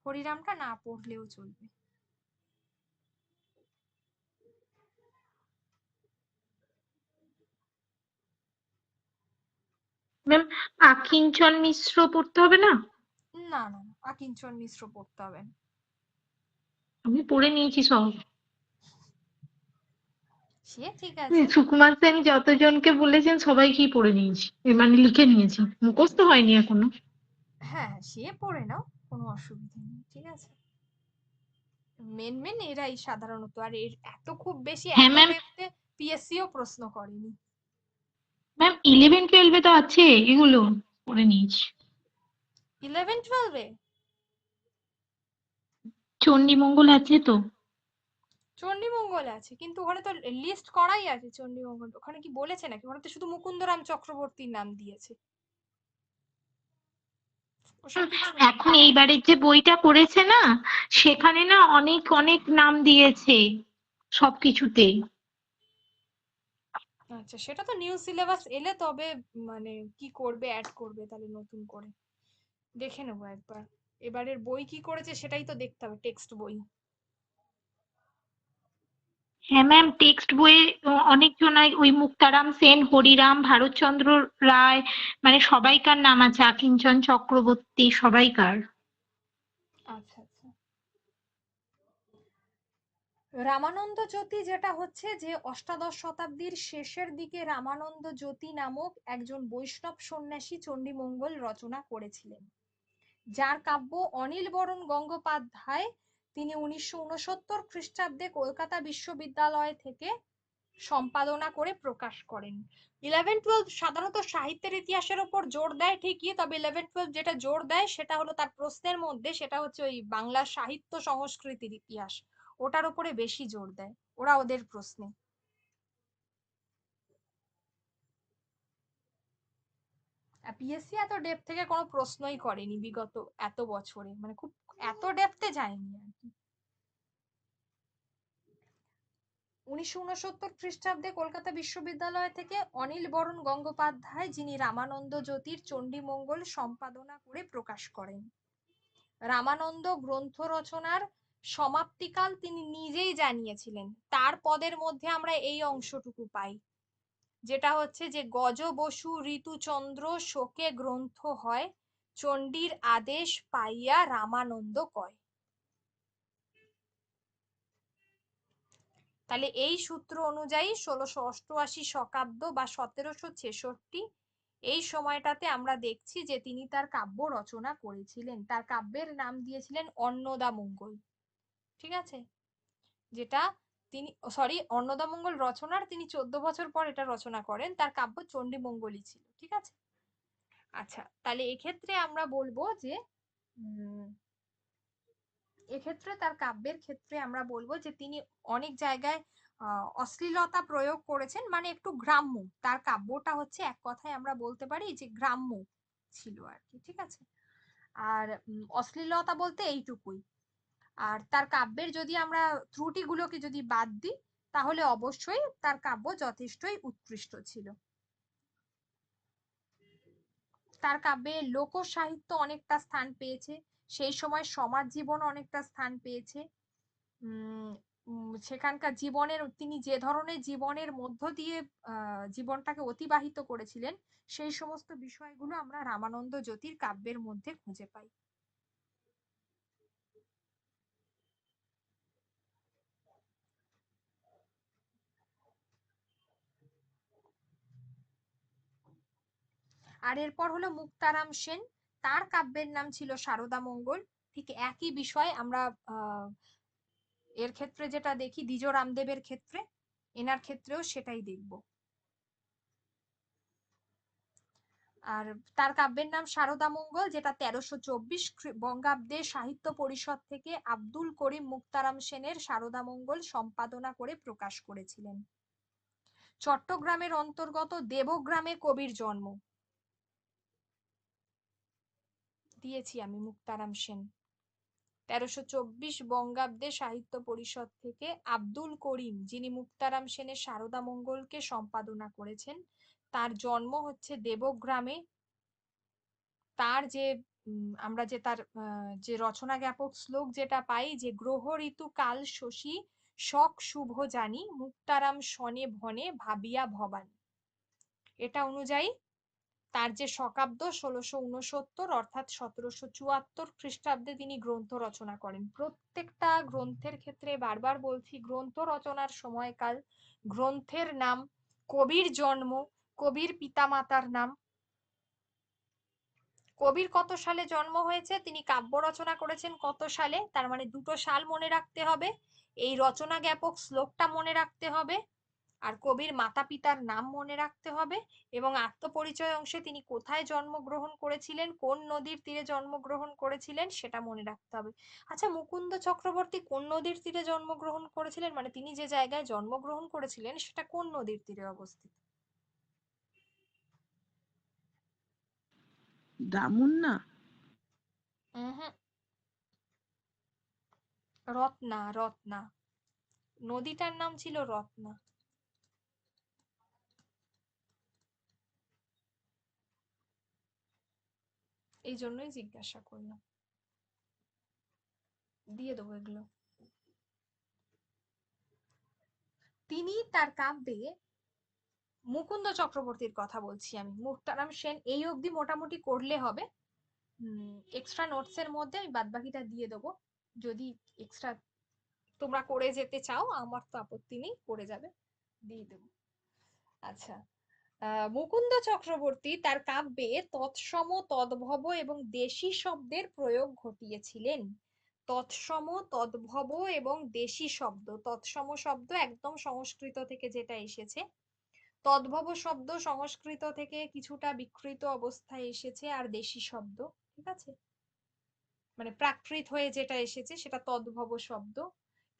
A: হরিরামটা না পড়লেও চলবে।
C: ম্যাম, আকিঞ্চন মিশ্র পড়তে হবে না?
A: না না, আকিঞ্চন মিশ্র পড়তে হবে না।
C: আমি পড়ে নিয়েছি সব।
A: সে ঠিক আছে।
C: সুকুমার সেন যতজনকে বলেছেন সবাইকেই পড়ে নিয়েছি, মানে লিখে নিয়েছি, মুখস্থ হয়নি এখনো।
A: হ্যাঁ, সে পড়ে নাও, কোনো অসুবিধা নেই, ঠিক আছে। মেন মেন এরাই সাধারণত, আর এর এত খুব বেশি
C: হ্যাঁ
A: এত
C: ম্যাম।
A: ডেপথে পিএসসিও প্রশ্ন করেনি।
C: ম্যাম 11-12 তো আছে, এগুলো পড়ে নিয়েছি।
A: 11-12
C: চণ্ডীমঙ্গল আছে তো।
A: চণ্ডীমঙ্গল আছে, কিন্তু ওখানে তো লিস্ট করাই আছে চণ্ডীমঙ্গল, ওখানে কি বলেছে নাকি? ওখানে তো শুধু মুকুন্দরাম চক্রবর্তীর নাম দিয়েছে, ওসব কিছু নেই।
C: এখন এইবারের যে বইটা করেছে না, সেখানে না অনেক অনেক নাম দিয়েছে সবকিছুতে।
A: আচ্ছা, সেটা তো নিউ সিলেবাস এলে তবে মানে কি করবে, অ্যাড করবে তাহলে নতুন করে দেখে নেবো একবার। এবারের বই কি করেছে সেটাই তো দেখতে হবে, টেক্সট বই।
C: হ্যাঁ ম্যাম, টেক্সট বইয়ে অনেক জনাই ওই মুক্তারাম সেন, হরিরাম, ভারতচন্দ্র রায়, মানে সবাইকার নাম আছে, আকিঞ্চন চক্রবর্তী, সবাইকার।
A: আচ্ছা আচ্ছা। রামানন্দ জ্যোতি যেটা হচ্ছে যে অষ্টাদশ শতাব্দীর শেষের দিকে রামানন্দ জ্যোতি নামক একজন বৈষ্ণব সন্ন্যাসী চণ্ডীমঙ্গল রচনা করেছিলেন, যার কাব্য অনিল বরণ গঙ্গোপাধ্যায় তিনি 1969 খ্রিস্টাব্দে কলকাতা বিশ্ববিদ্যালয় থেকে সম্পাদনা করে প্রকাশ করেন। 11-12 সাধারণত সাহিত্যের ইতিহাসের উপর জোর দেয় ঠিকই, তবে 11-12 যেটা জোর দেয় সেটা হলো তার প্রশ্নের মধ্যে, সেটা হচ্ছে ওই বাংলার সাহিত্য সংস্কৃতির ইতিহাস, ওটার উপরে বেশি জোর দেয় ওরা ওদের প্রশ্নে। পিএসসি এত ডেপথ থেকে কোনো প্রশ্নই করেনি বিগত এত বছরে, মানে খুব এত ডেপথে যায়নি আর কি। 1969 খ্রিস্টাব্দে কলকাতা বিশ্ববিদ্যালয় থেকে অনিল বরণ গঙ্গোপাধ্যায়, যিনি রামানন্দ জ্যোতির চণ্ডীমঙ্গল সম্পাদনা করে প্রকাশ করেন। রামানন্দ গ্রন্থ রচনার সমাপ্তিকাল তিনি নিজেই জানিয়েছিলেন। তার পদের মধ্যে আমরা এই অংশটুকু পাই, যেটা হচ্ছে যে গজ বসু ঋতুচন্দ্র শোকে গ্রন্থ হয়, চণ্ডীর আদেশ পাইয়া রামানন্দ কয়। তাহলে এই সূত্র অনুযায়ী 1688 শকাব্দ বা 1766 এই সময়টাতে আমরা দেখছি যে তিনি তার কাব্য রচনা করেছিলেন। তার কাব্যের নাম দিয়েছিলেন অন্নদামঙ্গল, ঠিক আছে, যেটা তিনি অন্নদামঙ্গল রচনার তিনি 14 বছর পর এটা রচনা করেন। তার কাব্য চণ্ডীমঙ্গলই ছিল, ঠিক আছে। আচ্ছা, তাহলে এক্ষেত্রে আমরা বলবো যে এক্ষেত্রে তার কাব্যের ক্ষেত্রে আমরা বলবো যে তিনি অনেক জায়গায় অশ্লীলতা প্রয়োগ করেছেন, মানে একটু গ্রাম্য। তার কাব্যটা হচ্ছে এক কথায় আমরা বলতে পারি যে গ্রাম্য ছিল আর কি, ঠিক আছে। আর অশ্লীলতা বলতে এইটুকুই। আর তার কাব্যের যদি আমরা ত্রুটিগুলোকে যদি বাদ দিই, তাহলে অবশ্যই তার কাব্য যথেষ্টই উৎকৃষ্ট ছিল। তার কাব্যে লোক সাহিত্য অনেকটা স্থান পেয়েছে, সেই সময় সমাজ জীবন অনেকটা স্থান পেয়েছে। সেখানকার জীবনের, তিনি যে ধরনের জীবনের মধ্য দিয়ে জীবনটাকে অতিবাহিত করেছিলেন, সেই সমস্ত বিষয়গুলো আমরা রামানন্দ জ্যোতির কাব্যের মধ্যে খুঁজে পাই। আর এরপর হলো মুক্তারাম সেন, তার কাব্যের নাম ছিল সারদা মঙ্গল। ঠিক একই বিষয় আমরা এর ক্ষেত্রে যেটা দেখি দ্বিজ রামদেবের ক্ষেত্রে, এনার ক্ষেত্রেও সেটাই দেখব। আর তার কাব্যের নাম সারদা মঙ্গল, যেটা 1324 বঙ্গাব্দে সাহিত্য পরিষদ থেকে আব্দুল করিম মুক্তারাম সেনের সারদা মঙ্গল সম্পাদনা করে প্রকাশ করেছিলেন। চট্টগ্রামের অন্তর্গত দেবগ্রামে কবির জন্ম। দিয়েছি আমি মুক্তারাম সেন। 1324 বঙ্গাব্দে সাহিত্য পরিষদ থেকে আব্দুল করিম, যিনি মুক্তারাম সেনের সারদা মঙ্গলকে সম্পাদনা করেছেন, তার জন্ম হচ্ছে দেবগ্রামে। তার যে আমরা যে তার যে রচনা জ্ঞাপক শ্লোক যেটা পাই, যে গ্রহ ঋতু কাল শশী শক শুভ জানি, মুক্তারাম শনে ভনে ভাবিয়া ভবানী, এটা অনুযায়ী তার যে শকাব্দ 1669 অর্থাৎ 1774 খ্রিস্টাব্দে তিনি গ্রন্থ রচনা করেন। প্রত্যেকটা গ্রন্থের ক্ষেত্রে বারবার বলছি, গ্রন্থ রচনার সময়কাল, গ্রন্থের নাম, কবির জন্ম, কবির পিতামাতার নাম, কবির কত সালে জন্ম হয়েছে, তিনি কাব্য রচনা করেছেন কত সালে, তার মানে দুটো সাল মনে রাখতে হবে, এই রচনা জ্ঞাপক শ্লোকটা মনে রাখতে হবে, আর কবির মাতা পিতার নাম মনে রাখতে হবে, এবং আত্মপরিচয় অংশে তিনি কোথায় জন্মগ্রহণ করেছিলেন, কোন নদীর তীরে জন্মগ্রহণ করেছিলেন সেটা মনে রাখতে হবে। আচ্ছা, মুকুন্দ চক্রবর্তী কোন নদীর তীরে জন্মগ্রহণ করেছিলেন, মানে তিনি যে জায়গায় জন্মগ্রহণ করেছিলেন সেটা কোন নদীর তীরে অবস্থিত?
B: দামুন না?
A: হুম, রত্না, রত্না, নদীটার নাম ছিল রত্না। এই জন্যই জিজ্ঞাসা করলাম, দিয়ে দেবো এগুলো। তিনি তার কাব্যে, মুকুন্দ চক্রবর্তীর কথা বলছি আমি, মুক্তারাম সেন এই অবধি মোটামুটি করলে হবে। এক্সট্রা নোটস এর মধ্যে আমি বাদবাকিটা দিয়ে দেবো, যদি এক্সট্রা তোমরা করে যেতে চাও, আমার তো আপত্তি নেই, করে যাবে, দিয়ে দেবো। আচ্ছা, মুকুন্দ চক্রবর্তী তার কাব্যে তৎসম তদ্ভব এবং দেশি শব্দের প্রয়োগ ঘটিয়েছিলেন। তৎসম, তদ্ভব এবং দেশি শব্দ। তৎসম শব্দ একদম সংস্কৃত থেকে যেটা এসেছে, তদ্ভব শব্দ সংস্কৃত থেকে কিছুটা বিকৃত অবস্থায় এসেছে, আর দেশি শব্দ, ঠিক আছে, মানে প্রাকৃত হয়ে যেটা এসেছে সেটা তদ্ভব শব্দ।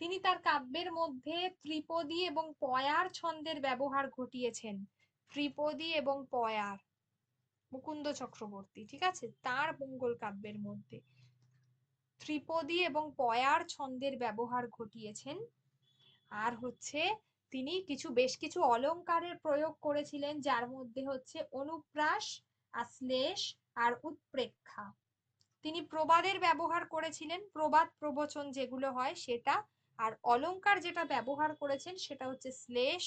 A: তিনি তার কাব্যের মধ্যে ত্রিপদী এবং পয়ার ছন্দের ব্যবহার ঘটিয়েছেন। ত্রিপদী এবং পয়ার, মুকুন্দ চক্রবর্তী, ঠিক আছে, তার মঙ্গল কাব্যের মধ্যে ত্রিপদী এবং পয়ার ছন্দের ব্যবহার ঘটিয়েছেন। আর হচ্ছে তিনি বেশ কিছু অলংকারের প্রয়োগ করেছিলেন, যার মধ্যে হচ্ছে অনুপ্রাস, আশ্লেষ আর উৎপ্রেক্ষা। তিনি প্রবাদের ব্যবহার করেছিলেন, প্রবাদ প্রবচন যেগুলো হয় সেটা। আর অলংকার যেটা ব্যবহার করেছেন সেটা হচ্ছে শ্লেষ,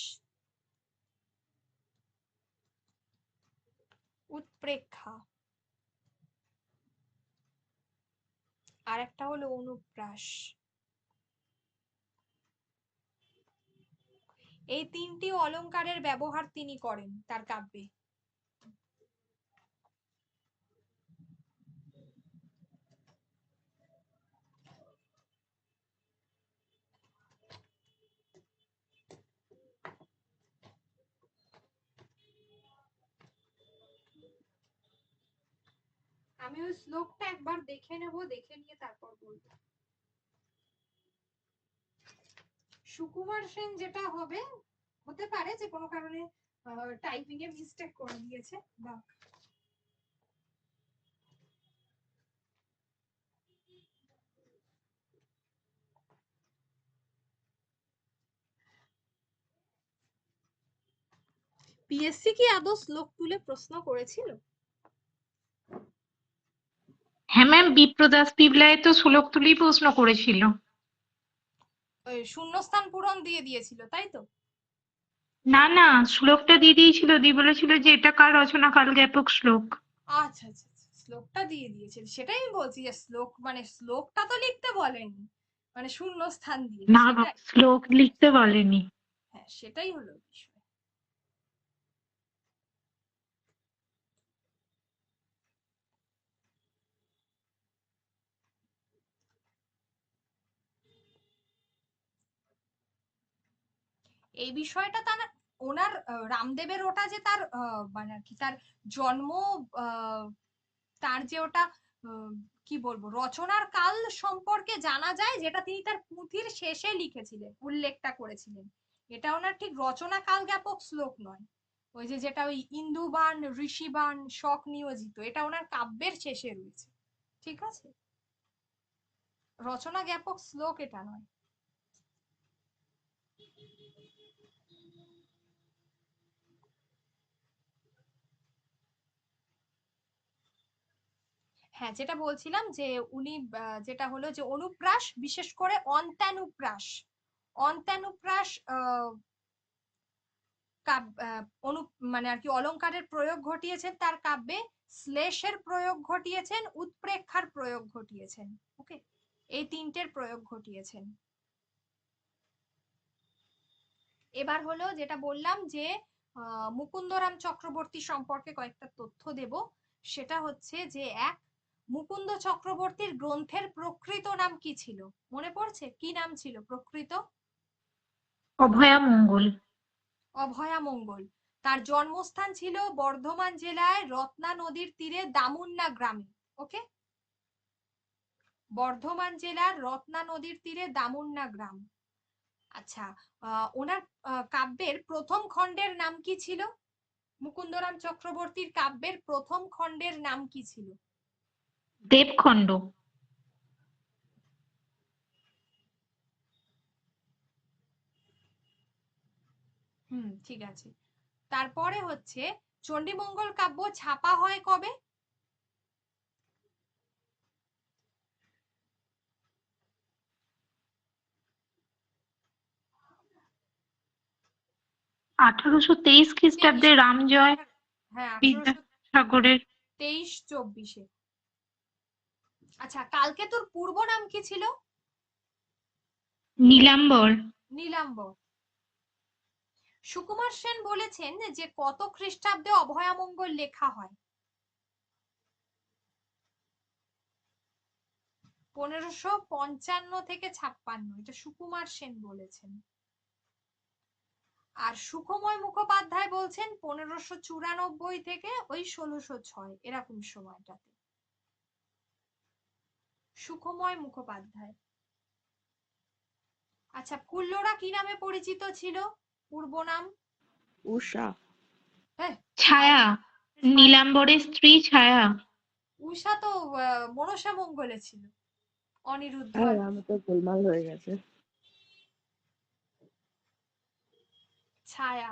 A: উৎপ্রেক্ষা, আর একটা হলো অনুপ্রাস। এই তিনটি অলংকারের ব্যবহার তিনি করেন তার কাব্যে। আমি ওই শ্লোকটা একবার দেখে নেব, দেখে নিয়ে তারপর বলবো। সুকুমার সেন যেটা হবে, হতে পারে যে কোনো কারণে টাইপিং এ মিস্টেক করে দিয়েছে বা পিএসসি কি আদৌ শ্লোক তুলে প্রশ্ন করেছিল?
C: হ্যাঁ ম্যাম, বিপ্রদাস পিবলায় তো শ্লোক তুলেই প্রশ্ন করেছিল।
A: ওই শূন্যস্থান পূরণ দিয়ে দিয়েছিল, তাই তো?
C: না না, শ্লোকটা দিয়ে দিয়েছিল, দিয়ে বলেছিল যে এটা কার রচনা, কাল জ্ঞাপক শ্লোক।
A: আচ্ছা আচ্ছা আচ্ছা, শ্লোকটা দিয়ে দিয়েছিল, সেটাই আমি বলছি যে শ্লোক মানে শ্লোকটা তো লিখতে বলেনি, মানে শূন্যস্থান দিয়ে
C: না বাবা,
A: সেটাই।
C: শ্লোক লিখতে বলেনি।
A: হ্যাঁ, সেটাই হলো বিষয়। এই বিষয়টা তার, ওনার রামদেবের ওটা যে তার মানে আর কি তার জন্ম, আহ, তার যে ওটা কি বলবো রচনার কাল সম্পর্কে জানা যায়, যেটা তিনি তার পুঁথির শেষে লিখেছিলেন, উল্লেখটা করেছিলেন। এটা ওনার ঠিক রচনা কাল জ্ঞাপক শ্লোক নয়। ওই যে যেটা ওই ইন্দুবান, ঋষিবান, শক নিয়োজিত, এটা ওনার কাব্যের শেষে রয়েছে, ঠিক আছে, রচনা জ্ঞাপক শ্লোক এটা নয়। হ্যাঁ, যেটা বলছিলাম যে উনি যেটা হলো যে অনুপ্রাস, বিশেষ করে অন্ত্যানুপ্রাস, অন্ত্যানুপ্রাস মানে আর কি অলংকারের প্রয়োগ ঘটিয়েছেন তার কাব্যে। শ্লেষের প্রয়োগ ঘটিয়েছেন, উৎপ্রেক্ষার প্রয়োগ ঘটিয়েছেন, ওকে, এই তিনটের প্রয়োগ ঘটিয়েছেন। এবার হলো যেটা বললাম যে মুকুন্দরাম চক্রবর্তী সম্পর্কে কয়েকটা তথ্য দেব। সেটা হচ্ছে যে মুকুন্দ চক্রবর্তীর গ্রন্থের প্রকৃত নাম কি ছিল? মনে পড়ছে কি নাম ছিল প্রকৃত?
C: অভয়ামঙ্গল।
A: অভয়ামঙ্গল। তার জন্মস্থান ছিল বর্ধমান জেলায় রত্না নদীর তীরে দামুন্না গ্রামে, ওকে, বর্ধমান জেলার রত্না নদীর তীরে দামুন্না গ্রাম। আচ্ছা, ওনার কাব্যের প্রথম খণ্ডের নাম কি ছিল? মুকুন্দরাম চক্রবর্তীর কাব্যের প্রথম খণ্ডের নাম কি ছিল?
C: দেবখণ্ড।
A: ঠিক আছে। তারপরে হচ্ছে চণ্ডীমঙ্গল কাব্য ছাপা হয় কবে?
C: 1823 খ্রিস্টাব্দে রামজয়
A: হ্যাঁ,
C: 'বিদ্যাসাগরের।
A: 1823-24। আচ্ছা, কালকেতুর পূর্ব নাম কি ছিল?
C: নীলাম্বর।
A: নীলাম্বর। সুকুমার সেন বলেছেন যে কত খ্রিস্টাব্দে অভয়ামঙ্গল লেখা হয়? 1555 থেকে 56, এটা সুকুমার সেন বলেছেন। আর সুখময় মুখোপাধ্যায় বলছেন 1594 থেকে ওই 1606 এরকম সময়টাতে। সুখময় মুখোপাধ্যায়। আচ্ছা, ফুল্লরা কি নামে পরিচিত ছিল? পূর্ব নাম?
B: উষা।
A: হ্যাঁ,
C: ছায়া, নীলাম্বরের স্ত্রী ছায়া।
A: উষা তো মনসা মঙ্গলে ছিল, অনিরুদ্ধ।
B: হ্যাঁ, আমি তো গোলমাল হয়ে গেছে।
A: ছায়া।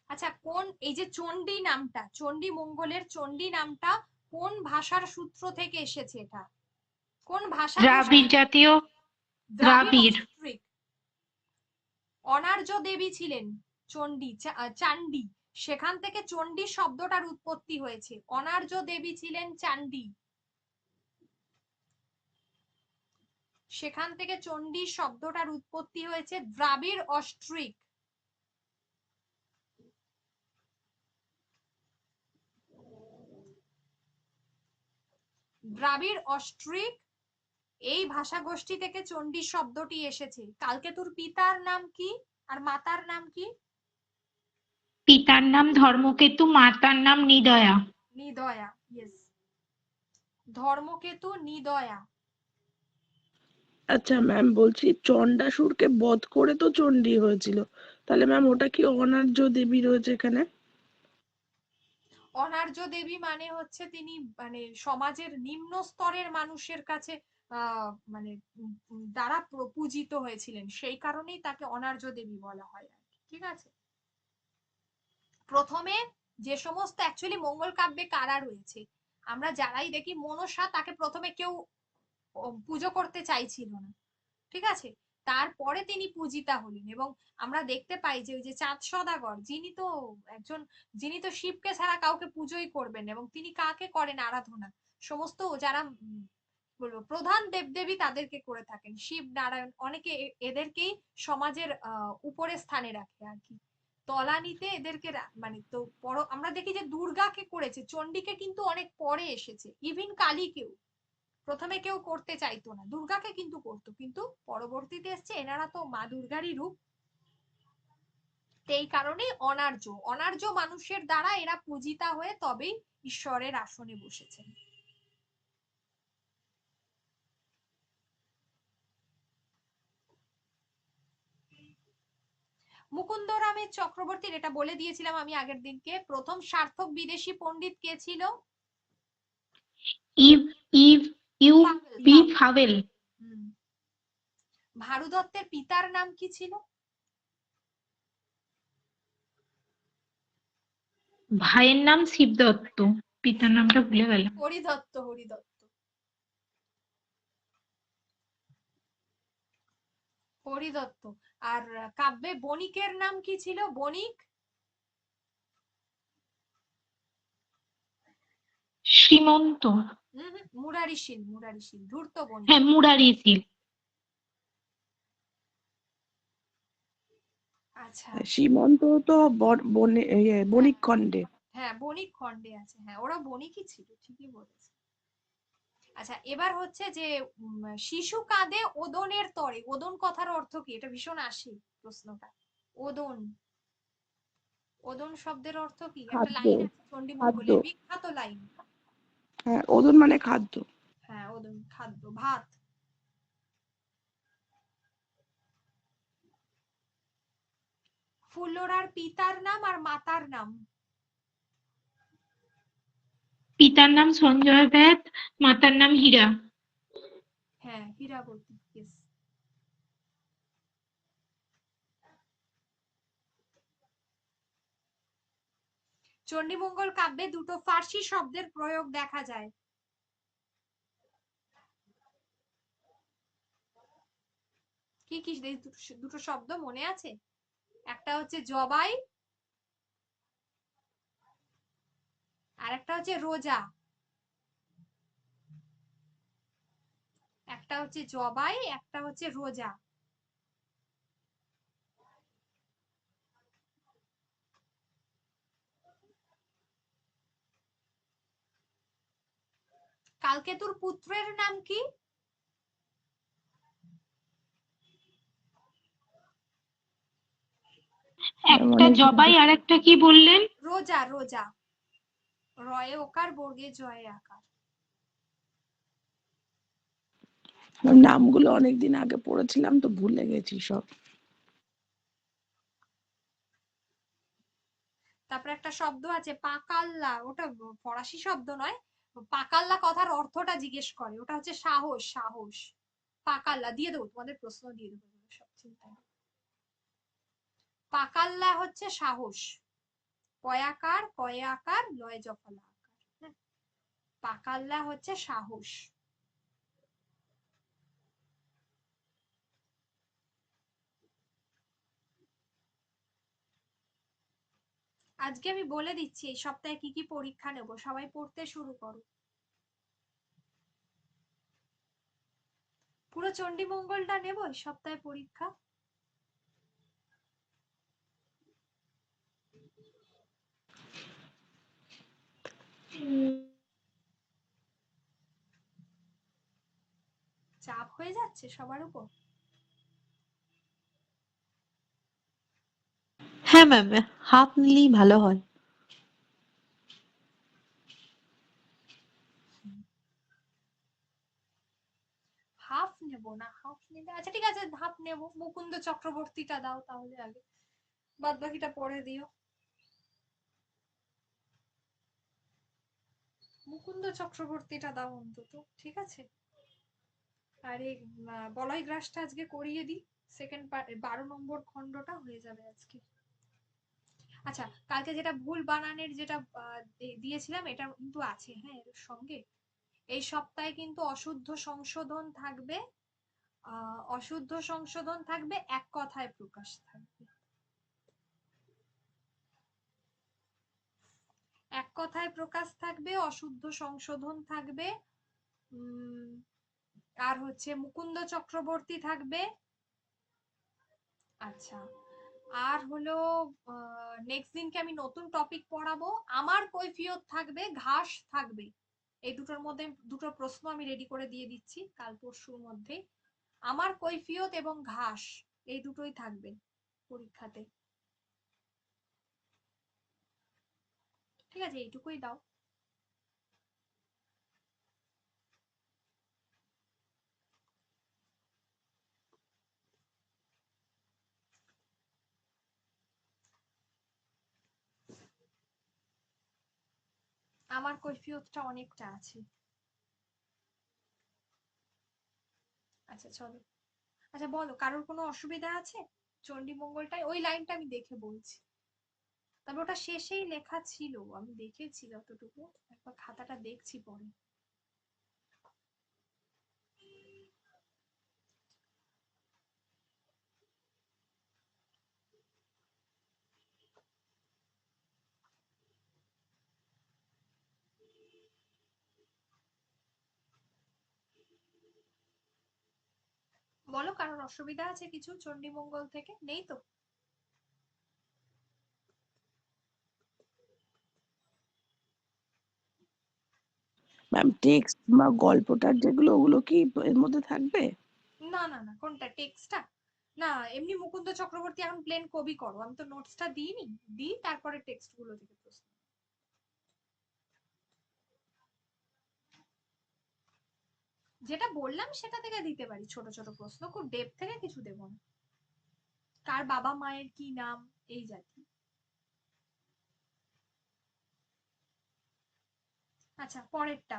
A: আচ্ছা, কোন এই যে চণ্ডী নামটা, চণ্ডী মঙ্গলের চণ্ডী নামটা কোন ভাষার সূত্র থেকে এসেছে? এটা কোন ভাষা গোষ্ঠী?
C: দ্রাবিড় জাতীয়, দ্রাবিড়।
A: অস্ট্রিক। অনার্য দেবী ছিলেন চণ্ডী, চান্ডী, সেখান থেকে চণ্ডী শব্দটার উৎপত্তি হয়েছে। অনার্য দেবী ছিলেন চান্ডী, সেখান থেকে চণ্ডী শব্দটার উৎপত্তি হয়েছে। দ্রাবিড় অস্ট্রিক। দ্রাবিড় অস্ট্রিক এই ভাষা গোষ্ঠী থেকে চণ্ডী শব্দটি এসেছে। কালকেতুর পিতার নাম কি আর মাতার নাম কি?
C: পিতার নাম ধর্মকেতু, মাতার নাম নিদয়া।
A: নিদয়া, ইয়েস, ধর্মকেতু নিদয়া।
B: আচ্ছা ম্যাম, বলছি চণ্ডাসুরকে বধ করে তো চণ্ডী হয়েছিল, তাহলে ম্যাম ওটা কি অনার্য দেবী রয়েছে এখানে?
A: অনার্য দেবী মানে হচ্ছে তিনি মানে সমাজের নিম্ন স্তরের মানুষের কাছে মানে দ্বারা পূজিত হয়েছিলেন, সেই কারণেই তাকে অনার্য দেবী বলা হয় আর কি। ঠিক আছে। প্রথমে যে সমস্ত অ্যাকচুয়ালি মঙ্গল কাব্যে কারা রয়েছে, আমরা যারাই দেখি মনসা, তাকে প্রথমে কেউ পুজো করতে চাইছিল না। ঠিক আছে। তারপরে তিনি পূজিতা হলেন, এবং আমরা দেখতে পাই যে ওই যে চাঁদ সদাগর, যিনি তো শিবকে ছাড়া কাউকে পুজোই করবেন, এবং তিনি কাকে করেন আরাধনা? সমস্ত যারা বলবো প্রধান দেবদেবী তাদেরকে করে থাকেন, শিব নারায়ণ, অনেকে এদেরকেই সমাজের উপরে স্থানে রাখে আর কি। তলানিতে এদেরকে মানে তো আমরা দেখি যে দুর্গাকে করেছে, চণ্ডীকে কিন্তু অনেক পরে এসেছে, ইভিন কালীকেও প্রথমে কেউ করতে চাইতো না, দুর্গাকে কিন্তু করতো, কিন্তু পরবর্তীতে এসছে এনারা তো মা দুর্গারই রূপ। এই কারণেই অনার্য অনার্য মানুষের দ্বারা এরা পূজিতা হয়ে তবেই ঈশ্বরের আসনে বসেছেন। মুকুন্দরামের চক্রবর্তীর, এটা বলে দিয়েছিলাম আমি আগের দিনকে, প্রথম সার্থক বিদেশি পণ্ডিত কে ছিল?
C: ইভ ইভ ইউ
A: ফাভেল,
C: বি
A: ফাভেল।
C: ফাভেল।
A: ভারুদত্তের পিতার নাম কি ছিল?
C: ভাইয়ের নাম শিবদত্ত, পিতার নামটা ভুলে গেলাম।
A: হরিদত্ত, হরিদত্ত, হরিদত্ত। আর কাব্যে বণিকের নাম কি ছিল? বণিক?
C: শ্রীমন্ত।
A: মুরারিশীল, মুরারিশীল, ধূর্ত বণিক।
C: হ্যাঁ, মুরারিশীল।
A: আচ্ছা।
B: সীমন্ত তো বণিক খণ্ডে।
A: হ্যাঁ, বণিক খণ্ডে আছে, হ্যাঁ ওরা বণিকই ছিল, ঠিকই বলেছে। আচ্ছা, এবার হচ্ছে যে শিশু কাঁদে ওদনের তরে, ওদন কথার অর্থ কি? এটা ভীষণ আসে প্রশ্নটা। ওদন, ওদন শব্দের অর্থ কি? একটা
B: খাদ্য।
A: লাইন আছে
B: খাদ্য।
A: চণ্ডীমঙ্গলের, বিখ্যাত লাইন।
B: হ্যাঁ, ওদন মানে খাদ্য।
A: হ্যাঁ, ওদন খাদ্য, ভাত। ফুল্লরার পিতার নাম আর মাতার নাম?
C: পিতার নাম সঞ্জয় বেদ, মাতার নাম হীরা।
A: হ্যাঁ, হীরাবতী, ইয়েস। চণ্ডীমঙ্গল কাব্যে দুটো ফার্সি শব্দের প্রয়োগ দেখা যায়। কি কি দুটো শব্দ মনে আছে? একটা হচ্ছে জবাই, আর একটা হচ্ছে রোজা। একটা হচ্ছে জবাই, একটা হচ্ছে রোজা। কালকেতুর পুত্রের নাম কি?
C: একটা জবাই আর একটা কি বললেন?
A: রোজা। রোজা, রয়ে ওকার বর্গে জয়ে আকার।
B: নামগুলো অনেকদিন আগে পড়েছিলাম তো ভুলে গেছি সব।
A: তারপরে একটা শব্দ আছে পাকাল্লা, ওটা ফরাসি শব্দ নয়। পাকাল্লা কথার অর্থটা জিজ্ঞেস করে, ওটা হচ্ছে সাহস। সাহস, পাকাল্লা দিয়ে দেবো, তোমাদের প্রশ্ন দিয়ে দেবো, সব চিন্তা নেই। পাকাল্লা হচ্ছে সাহস, কয়াকার, কয়ে আকার, লয় জফলা আকার। হ্যাঁ, পাকাল্লা হচ্ছে সাহস। আজকে আমি বলে দিচ্ছি এই সপ্তাহে কি কি পরীক্ষা নেব, সবাই পড়তে শুরু করো। পুরো চণ্ডীমঙ্গলটা নেব এই সপ্তাহে পরীক্ষা। চাপ হয়ে যাচ্ছে সবার উপর।
D: হ্যাঁ ম্যাম, হাফ নিলেই ভালো হয়।
A: হাফ নেব না, হাফ নিলে আচ্ছা ঠিক আছে, হাফ নেব। মুকুন্দ চক্রবর্তীটা দাও তাহলে আগে, বাদ বাকিটা পরে দিও। মুকুন্দ চক্রবর্তীটা দাও অন্তত, ঠিক আছে। আর এই বলয় গ্রাসটা আজকে করিয়ে দিই, সেকেন্ড পার্ট 12 নম্বর খণ্ডটা হয়ে যাবে আজকে। আচ্ছা, কালকে যেটা ভুল বানানের যেটা দিয়েছিলাম এটা কিন্তু আছে, হ্যাঁ, এর সঙ্গে এই সপ্তাহে কিন্তু অশুদ্ধ সংশোধন থাকবে। অশুদ্ধ সংশোধন থাকবে, এক কথায় প্রকাশ থাকবে। এক কথায় প্রকাশ থাকবে, অশুদ্ধ সংশোধন থাকবে, আর হচ্ছে মুকুন্দ চক্রবর্তী থাকবে। আচ্ছা, আর হলো নেক্সট দিনকে আমি নতুন টপিক পড়াবো, আমার কৈফিয়ত থাকবে, ঘাস থাকবে। এই দুটোর মধ্যে দুটো প্রশ্ন আমি রেডি করে দিয়ে দিচ্ছি কাল পরশুর মধ্যে। আমার কৈফিয়ত এবং ঘাস এই দুটোই থাকবে পরীক্ষাতে, ঠিক আছে, এইটুকুই দাও। আমার কৈফিয়তটা অনেকটা আছে। আচ্ছা চলো, আচ্ছা বলো, কারোর কোনো অসুবিধা আছে? চণ্ডীমঙ্গলটায় ওই লাইনটা আমি দেখে বলছি, তবে ওটা শেষেই লেখা ছিল, আমি দেখেছি যতটুকু, একবার খাতাটা দেখছি পরে। বলো, কারোর অসুবিধা আছে কিছু চণ্ডীমঙ্গল থেকে? নেই তো?
B: ম্যাম টেক্সট বা গল্পটার যেগুলো ওগুলো কি এর মধ্যে থাকবে?
A: না না না, কোনটা টেক্সটটা? না, এমনি মুকুন্দ চক্রবর্তী এখন প্লেন কবি করো, আমি তো নোটসটা দিইনি, দিই তারপরে টেক্সট গুলো থেকে প্রশ্ন। যেটা বললাম সেটা থেকে দিতে পারি ছোট ছোট প্রশ্ন, খুব ডেপথ থেকে কিছু দেব না। কার বাবা মায়ের কি নাম, এই জাতীয়। আচ্ছা, পরেরটা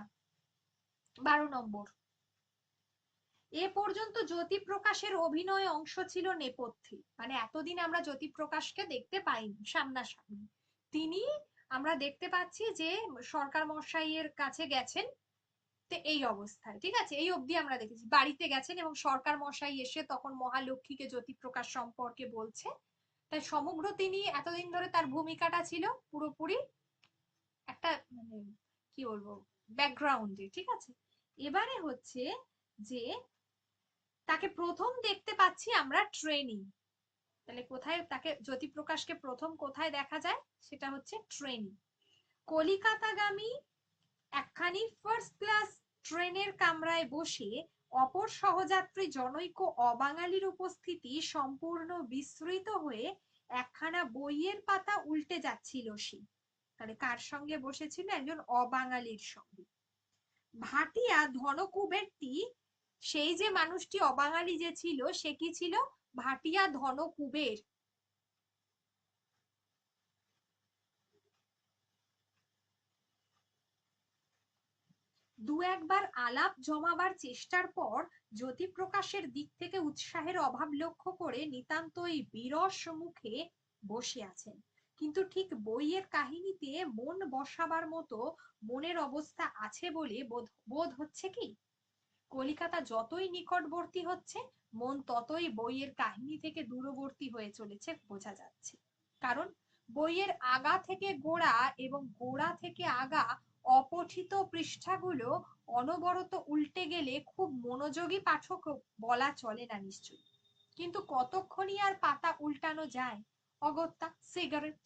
A: 12 নম্বর। এ পর্যন্ত জ্যোতিপ্রকাশের অভিনয় অংশ ছিল নেপথ্যে, মানে এতদিন আমরা জ্যোতিপ্রকাশকে দেখতে পাইনি সামনাসামনি। তিনি, আমরা দেখতে পাচ্ছি যে সরকার মশাইয়ের কাছে গেছেন, তো এই অবস্থায়, ঠিক আছে, এই অবধি আমরা দেখেছি বাড়িতে গেছেন এবং সরকার মশাই এসে তখন মহালক্ষ্মীকে জ্যোতিপ্রকাশ সম্পর্কে বলছে। তাই সমগ্র তিনি এতদিন ধরে তার ভূমিকাটা ছিল পুরোপুরি একটা মানে কি বলবো ব্যাকগ্রাউন্ডে, ঠিক আছে। এবারে হচ্ছে যে তাকে প্রথম দেখতে পাচ্ছি আমরা ট্রেনিং, তাহলে কোথায় তাকে জ্যোতিপ্রকাশকে প্রথম কোথায় দেখা যায়, সেটা হচ্ছে ট্রেনিং। কলিকাতাগামী একখানি ফার্স্ট ক্লাস ট্রেনের কামরায় বসে অপর সহযাত্রী জনৈক অবাঙালির উপস্থিতি সম্পূর্ণ বিস্মৃত হয়ে একখানা বইয়ের পাতা উল্টে যাচ্ছিল সে। তাহলে কার সঙ্গে বসেছিল? একজন অবাঙালির সঙ্গে। ভাটিয়া ধনকুবেরটি, সেই যে মানুষটি অবাঙালি যে ছিল, সে কি ছিল? ভাটিয়া ধনকুবের। দু একবার আলাপ জমাবার চেষ্টার পর জ্যোতিপ্রকাশের দিক থেকে উৎসাহের অভাব লক্ষ্য করে নিতান্তই বিরস মুখে বসে আছেন, কিন্তু ঠিক বইয়ের কাহিনীতে মন বসাবার মতো মনের অবস্থা আছে বলে বোধ হচ্ছে কি? কলিকাতা যতই নিকটবর্তী হচ্ছে, মন ততই বইয়ের কাহিনী থেকে দূরবর্তী হয়ে চলেছে বোঝা যাচ্ছে। কারণ বইয়ের আগা থেকে গোড়া এবং গোড়া থেকে আগা অপঠিত পৃষ্ঠাগুলো অনবরত উল্টে গেলে খুব মনোযোগী পাঠক বলা চলে না নিশ্চয়ই, কিন্তু কতক্ষণই আর পাতা উল্টানো যায়? অগত্যা সিগারেট।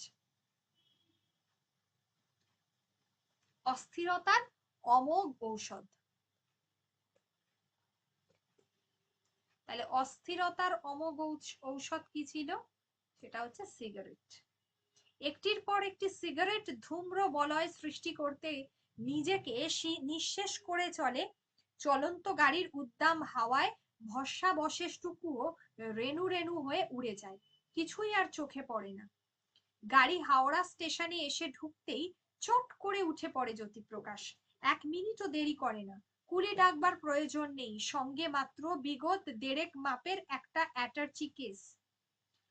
A: অস্থিরতার অমোঘ ঔষধ। তাহলে অস্থিরতার অমোঘ ঔষধ কি ছিল? সেটা হচ্ছে সিগারেট। একটির পর একটি সিগারেট ধূম্র বলয় সৃষ্টি করতে নিজেকে নিঃশেষ করে চলে। চলন্ত গাড়ির উদ্দাম হাওয়ায় ভস্মাবশেষটুকুও রেণু রেণু হয়ে উড়ে যায়, কিছুই আর চোখে পড়ে না। গাড়ি হাওড়া স্টেশনে এসে ঢুকতেই চট করে উঠে পড়ে জ্যোতিপ্রকাশ। 1 মিনিটও দেরি করে না। কুলি ডাকবার প্রয়োজন নেই, সঙ্গে মাত্র বিগত 1.5 মাপের একটা অ্যাটার্চি কেস,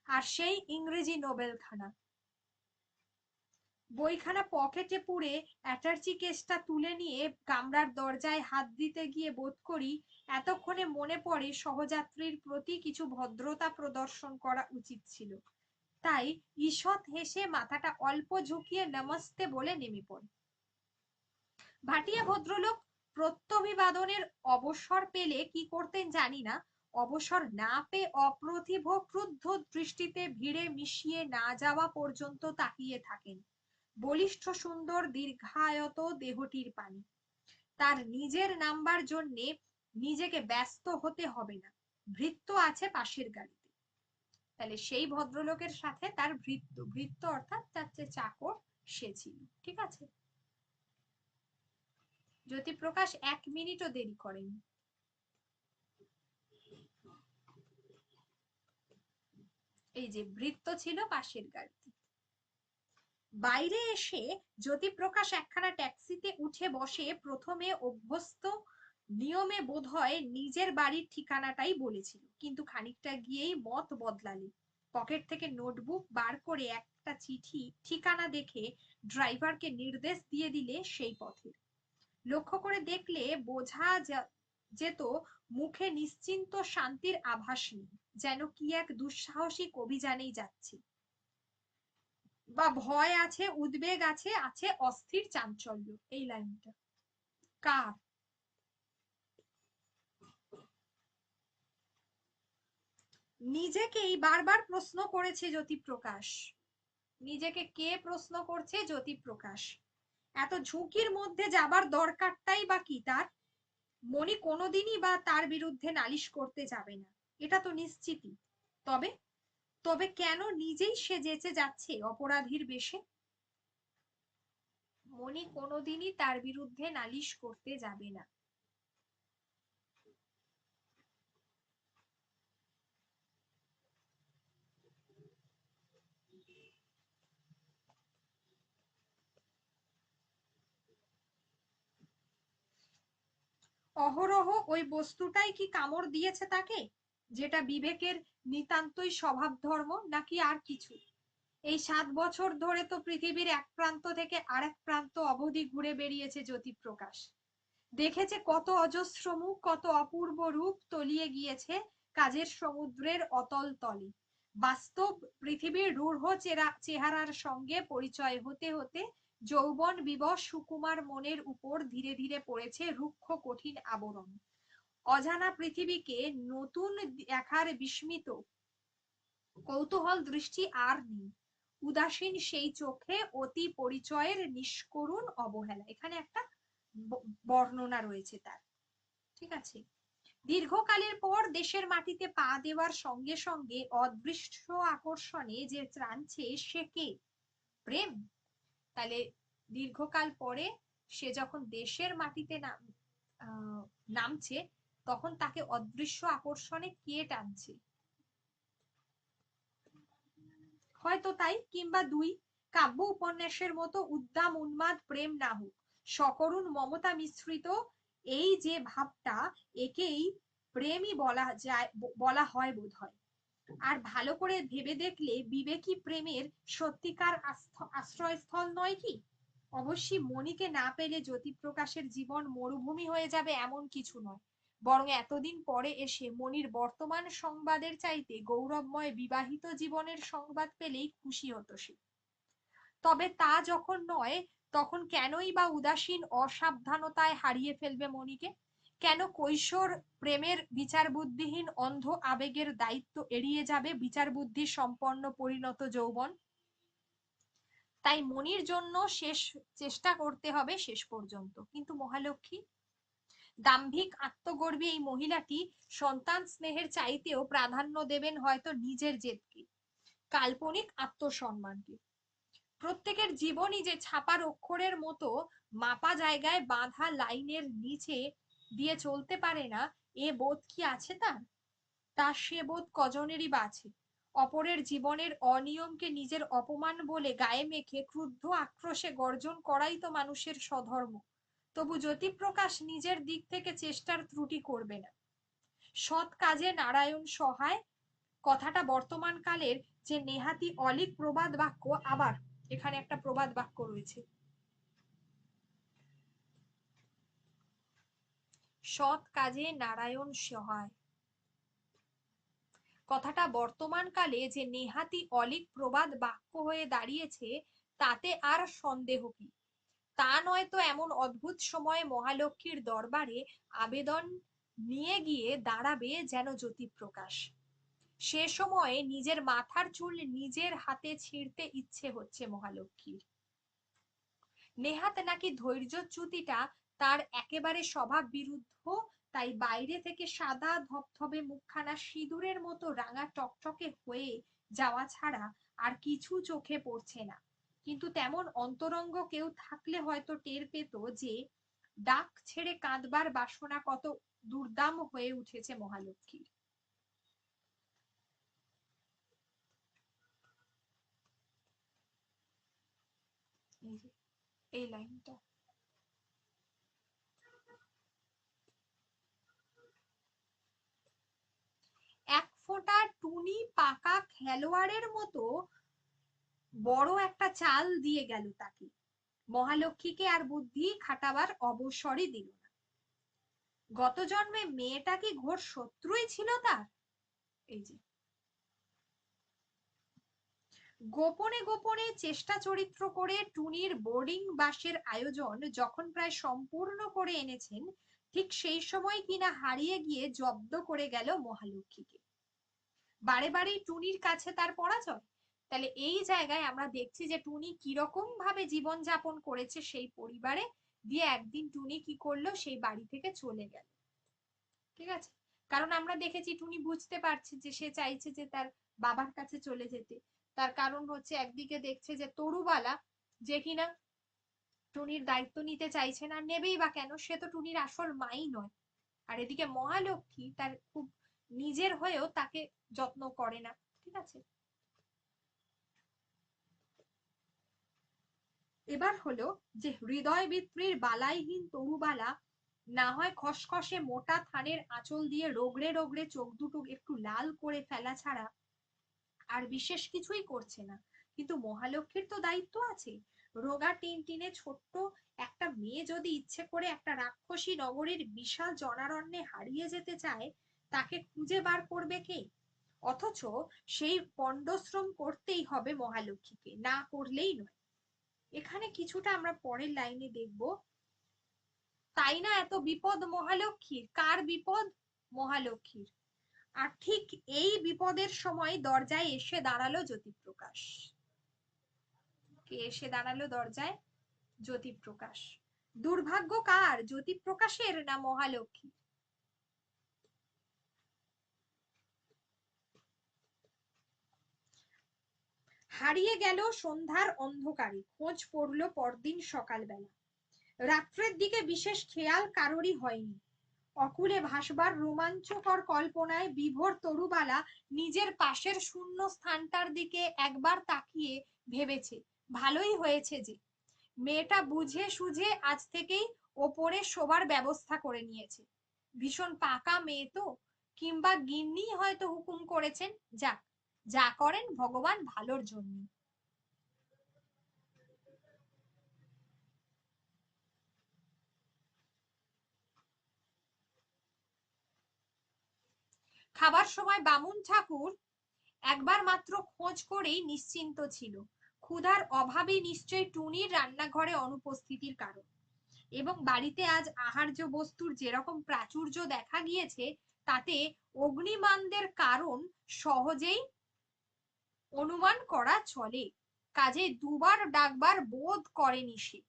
A: আর সেই ইংরেজি নোবেলখানা। বইখানা পকেটে পুরে অ্যাটার্চি কেসটা তুলে নিয়ে কামরার দরজায় হাত দিতে গিয়ে বোধ করি এতক্ষণে মনে পড়ে সহযাত্রীর প্রতি কিছু ভদ্রতা প্রদর্শন করা উচিত ছিল। তাই ঈষৎ হেসে মাথাটা অল্প ঝুঁকিয়ে নমস্তে বলে নেমে পড়ে। ভাটিয়া ভদ্রলোক প্রত্যভিবাদনের অবসর পেলে কি করতেন জানি না, অবসর না পেয়ে অপ্রতিভ ক্রুদ্ধ দৃষ্টিতে ভিড়ে মিশিয়ে না যাওয়া পর্যন্ত তাকিয়ে থাকেন বলিষ্ঠ সুন্দর দীর্ঘায়ত দেহটির পানে। তার নিজের নামবার জন্যে নিজেকে ব্যস্ত হতে হবে না, ভৃত্য আছে পাশের গাড়িতে। তাহলে সেই ভদ্রলোকের সাথে তার ভৃত্য অর্থাৎ তার যে চাকর সে ছিল। ঠিক আছে, জ্যোতিপ্রকাশ 1 মিনিটও দেরি করেনি। এই যে ভৃত্য ছিল পাশের গাড়িতে। বাইরে এসে জ্যোতিপ্রকাশ একখানা ট্যাক্সিতে উঠে বসে প্রথমে অভ্যস্ত নিয়মে বোধহয় নিজের বাড়ির ঠিকানাটাই বলেছিল, কিন্তু খানিকটা গিয়েই মত বদলালে। পকেট থেকে নোটবুক বার করে একটা চিঠি ঠিকানা দেখে ড্রাইভারকে নির্দেশ দিয়ে দিলে সেই পথে। লক্ষ্য করে দেখলে বোঝা যেত মুখে নিশ্চিন্ত শান্তির আভাস নেই, যেন কি এক দুঃসাহসিক অভিযানেই যাচ্ছে, বা ভয় আছে, উদ্বেগ আছে, আছে অস্থির চাঞ্চল্য। এই লাইনটা কার? নিজেকেই বারবার প্রশ্ন করেছে জ্যোতিপ্রকাশ। নিজেকে কে প্রশ্ন করছে? জ্যোতিপ্রকাশ। এত ঝুঁকির মধ্যে যাবার দরকারটাই বা কি তার? মণি কোনোদিনই বা তার বিরুদ্ধে নালিশ করতে যাবে না, এটা তো নিশ্চিতই। তবে তবে কেন নিজেই সে যেচে যাচ্ছে অপরাধীর বেশে? মণি কোনোদিনই তার বিরুদ্ধে নালিশ করতে যাবে না। অহরহ ওই বস্তুটাই কি কামড় দিয়েছে তাকে, যেটা বিবেকের নিতান্তই স্বভাব ধর্ম, নাকি আর কিছু? এই 7 বছর ধরে তো পৃথিবীর এক প্রান্ত থেকে আরেক প্রান্ত অবধি ঘুরে বেরিয়েছে জ্যোতিপ্রকাশ। দেখেছে কত অজস্র মুখ, কত অপূর্ব রূপ তলিয়ে গিয়েছে কাজের সমুদ্রের অতল তলে। বাস্তব পৃথিবীর রূঢ় চেহারার সঙ্গে পরিচয় হতে হতে যৌবন বিবশ সুকুমার মনের উপর ধীরে ধীরে পড়েছে রুক্ষ কঠিন আবরণ। অজানা পৃথিবীকে নতুন দেখার বিস্মিত কৌতূহল দৃষ্টি আর নেই। উদাসীন সেই চোখে অতি পরিচয়ের নিষ্করুণ অবহেলা। এখানে একটা বর্ণনা রয়েছে তার। ঠিক আছে, দীর্ঘকালের পর দেশের মাটিতে পা দেওয়ার সঙ্গে সঙ্গে অদৃশ্য আকর্ষণে যে টানছে সে কে? প্রেম। তাহলে দীর্ঘকাল পরে সে যখন দেশের মাটিতে নামছে তখন তাকে অদৃশ্য আকর্ষণে কে টানছে? হয়তো তাই, কিংবা দুই, কাব্য উপন্যাসের মতো উদ্দাম উন্মাদ প্রেম না হোক, সকরুণ মমতা মিশ্রিত এই যে ভাবটা, একেই প্রেমই বলা হয় বোধ হয়। আর ভালো করে ভেবে দেখলে বিবেকী প্রেমের সত্যিকার আশ্রয়স্থল নয় কি? অবশ্যই মণিকে না পেলে জ্যোতিপ্রকাশের জীবন মরুভূমি হয়ে যাবে এমন কিছু নয়, বরং এতদিন পরে এসে মণির বর্তমান সংবাদের চাইতে গৌরবময় বিবাহিত জীবনের সংবাদ পেলেই খুশি হতো সে। তবে তা যখন নয়, তখন কেনই বা উদাসীন অসাবধানতায় হারিয়ে ফেলবে মণিকে? কেন কৈশোর প্রেমের বিচার বুদ্ধিহীন অন্ধ আবেগের দায়িত্ব এড়িয়ে যাবে বিচার বুদ্ধি সম্পন্ন পরিণত যৌবন? তাই মনির জন্য শেষ চেষ্টা করতে হবে শেষ পর্যন্ত। কিন্তু মহালক্ষ্মী, দাম্ভিক আত্মগর্বী এই মহিলাটি সন্তান স্নেহের চাইতেও প্রাধান্য দেবেন হয়তো নিজের জেদকে, কাল্পনিক আত্মসম্মানকে। প্রত্যেকের জীবনই যে ছাপার অক্ষরের মতো মাপা জায়গায় বাঁধা লাইনের নিচে দিয়ে চলতে পারে না, এ বোধ কি আছে তার সে বোধ কজনেরই বা আছে? অপরের জীবনের অনিয়মকে নিজের অপমান বলে গায়ে মেখে ক্রুদ্ধ আক্রোশে গর্জন করাই তো মানুষের স্বধর্ম। তবু জ্যোতিপ্রকাশ নিজের দিক থেকে চেষ্টার ত্রুটি করবে না। সৎ কাজে নারায়ণ সহায় কথাটা বর্তমান কালের যে নেহাতি অলিক প্রবাদ বাক্য, আবার এখানে একটা প্রবাদ বাক্য রয়েছে, সৎ কাজে নারায়ণ সহায়, কথাটা বর্তমান কালে যে নেহাতি অলিক প্রবাদ বাক্য হয়ে দাঁড়িয়েছে তাতে আর সন্দেহ কি? তা নয়তো এমন অদ্ভুত সময়ে মহালক্ষ্মীর দরবারে আবেদন নিয়ে গিয়ে দাঁড়াবে যেন জ্যোতিপ্রকাশ। সে সময়ে নিজের মাথার চুল নিজের হাতে ছিঁড়তে ইচ্ছে হচ্ছে মহালক্ষ্মীর। নেহাত নাকি ধৈর্যচ্যুতিটা তার একেবারে স্বভাব বিরুদ্ধ, তাই বাইরে থেকে সাদা ধবধবে মুখখানা সিঁদুরের মতো রাঙা টকটকে হয়ে যাওয়া ছাড়া আর কিছু চোখে পড়ছে না। কিন্তু তেমন অন্তরঙ্গ কেউ থাকলে হয়তো টের পেত যে ডাক ছেড়ে কাঁদবার বাসনা কত দুর্দাম হয়ে উঠেছে মহালক্ষ্মীর। এই লাইনটা, এক ফোঁটা টুনি পাকা খেলোয়াড়ের মতো বড় একটা চাল দিয়ে গেল তাকে। মহালক্ষ্মীকে আর বুদ্ধি খাটাবার অবসরই দিল না। গত জন্মে মেয়েটা কি ঘোর শত্রুই ছিল তার? এই যে গোপনে গোপনে চেষ্টা চরিত্র করে টুনির বোর্ডিং বাসের আয়োজন যখন প্রায় সম্পূর্ণ করে এনেছেন, ঠিক সেই সময় কিনা হারিয়ে গিয়ে জব্দ করে গেল মহালক্ষ্মীকে। বারে বারেই টুনির কাছে তার পরাজয়। তাহলে এই জায়গায় আমরা দেখছি যে টুনি কিরকম ভাবে জীবন যাপন করেছে সেই পরিবারে, দিয়ে একদিন টুনি কি করলো, সেই বাড়ি থেকে চলে গেল। ঠিক আছে, কারণ আমরা দেখেছি টুনি বুঝতে পারছে যে সে চাইছে যে তার বাবার কাছে চলে যেতে। তার কারণ হচ্ছে একদিকে দেখছে যে তরুবালা, যে কিনা টুনির দায়িত্ব নিতে চাইছে না, নেবেই বা কেন, সে তো টুনির আসল মাই নয়। আর এদিকে মহালক্ষ্মী তার খুব নিজের হয়েও তাকে যত্ন করে না। ঠিক আছে, এবার হলো যে হৃদয় বিত্রীর বালাইহীন তরুবালা না হয় খসখসে মোটা থানের আঁচল দিয়ে রোগড়ে রোগড়ে চোখ দুটো একটু লাল করে ফেলা ছাড়া আর বিশেষ কিছুই করছে না। কিন্তু মহালক্ষ্মীর তো দায়িত্ব আছে। রোগা টিনটিনে ছোট্ট একটা মেয়ে যদি ইচ্ছে করে একটা রাক্ষসী নগরীর বিশাল জনারণ্যে হারিয়ে যেতে চায়, তাকে খুঁজে বার করবে কে? অথচ সেই পণ্ডশ্রম করতেই হবে মহালক্ষ্মীকে, না করলেই নয়। এখানে কিছুটা আমরা পরের লাইনে দেখব, তাই না এত বিপদ মহালক্ষ্মীর? কার বিপদ? মহালক্ষ্মীর। আর ঠিক এই বিপদের সময় দরজায় এসে দাঁড়ালো জ্যোতিপ্রকাশ। কে এসে দাঁড়ালো দরজায়? জ্যোতিপ্রকাশ। দুর্ভাগ্য কার, জ্যোতিপ্রকাশের না মহালক্ষ্মী? হারিয়ে গেল সন্ধ্যার অন্ধকারে, খোঁজ পড়লো পরদিন সকালবেলা। রাত্রের দিকে বিশেষ খেয়াল কারোরই হয়নি। অকুলে ভাসবার রোমাঞ্চকর কল্পনায় বিভোর তরুবালা নিজের পাশের শূন্য স্থানটার দিকে একবার তাকিয়ে ভেবেছে, ভালোই হয়েছে যে মেয়েটা বুঝে সুঝে আজ থেকেই ওপরে শোবার ব্যবস্থা করে নিয়েছে। ভীষণ পাকা মেয়ে তো, কিংবা গিন্নি হয়তো হুকুম করেছেন। যাক, যা করেন ভগবান ভালোর জন্য। খাবার সময় বামুন ঠাকুর একবার মাত্র খোঁজ করেই নিশ্চিন্ত ছিল, ক্ষুধার অভাবই নিশ্চয়ই টুনির রান্নাঘরে অনুপস্থিতির কারণ। এবং বাড়িতে আজ আহার্য বস্তুর যেরকম প্রাচুর্য দেখা গিয়েছে, তাতে অগ্নিমান্দের কারণ সহজেই অনুমান করা চলে। কাজে দুবার ডাকবার বোধ করেনি সে।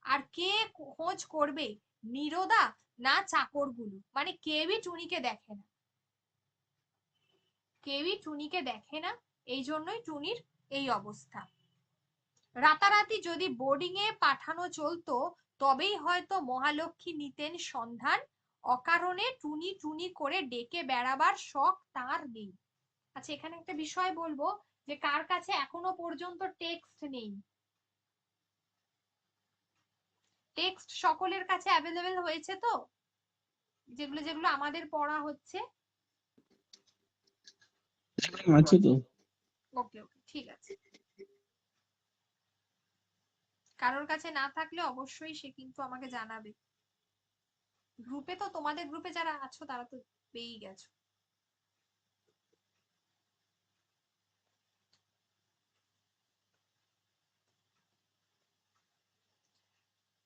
A: আর কে খোঁজ করবে, নীরদা না চাকরগুলো? মানে কেউই টুনিকে দেখে না, কেউই টুনিকে দেখে না, এই জন্যই টুনির এই অবস্থা। রাতারাতি যদি বোর্ডিং এ পাঠানো চলতো, তবেই হয়তো মহালক্ষ্মী নিতেন সন্ধান। অকারণে টুনি টুনি করে ডেকে বেড়াবার শখ তার নেই। আচ্ছা, এখানে একটা বিষয় বলবো, যে কার কাছে এখনো পর্যন্ত টেক্সট নেই? টেক্সট সকলের কাছে অ্যাভেলেবেল হয়েছে তো, যেগুলো যেগুলো আমাদের পড়া হচ্ছে?
E: আছে তো।
A: ওকে ওকে, ঠিক আছে। কারোর কাছে না থাকলে অবশ্যই সে কিন্তু আমাকে জানাবে। গ্রুপে তো, তোমাদের গ্রুপে যারা আছো তারা তো পেয়েই গেছো।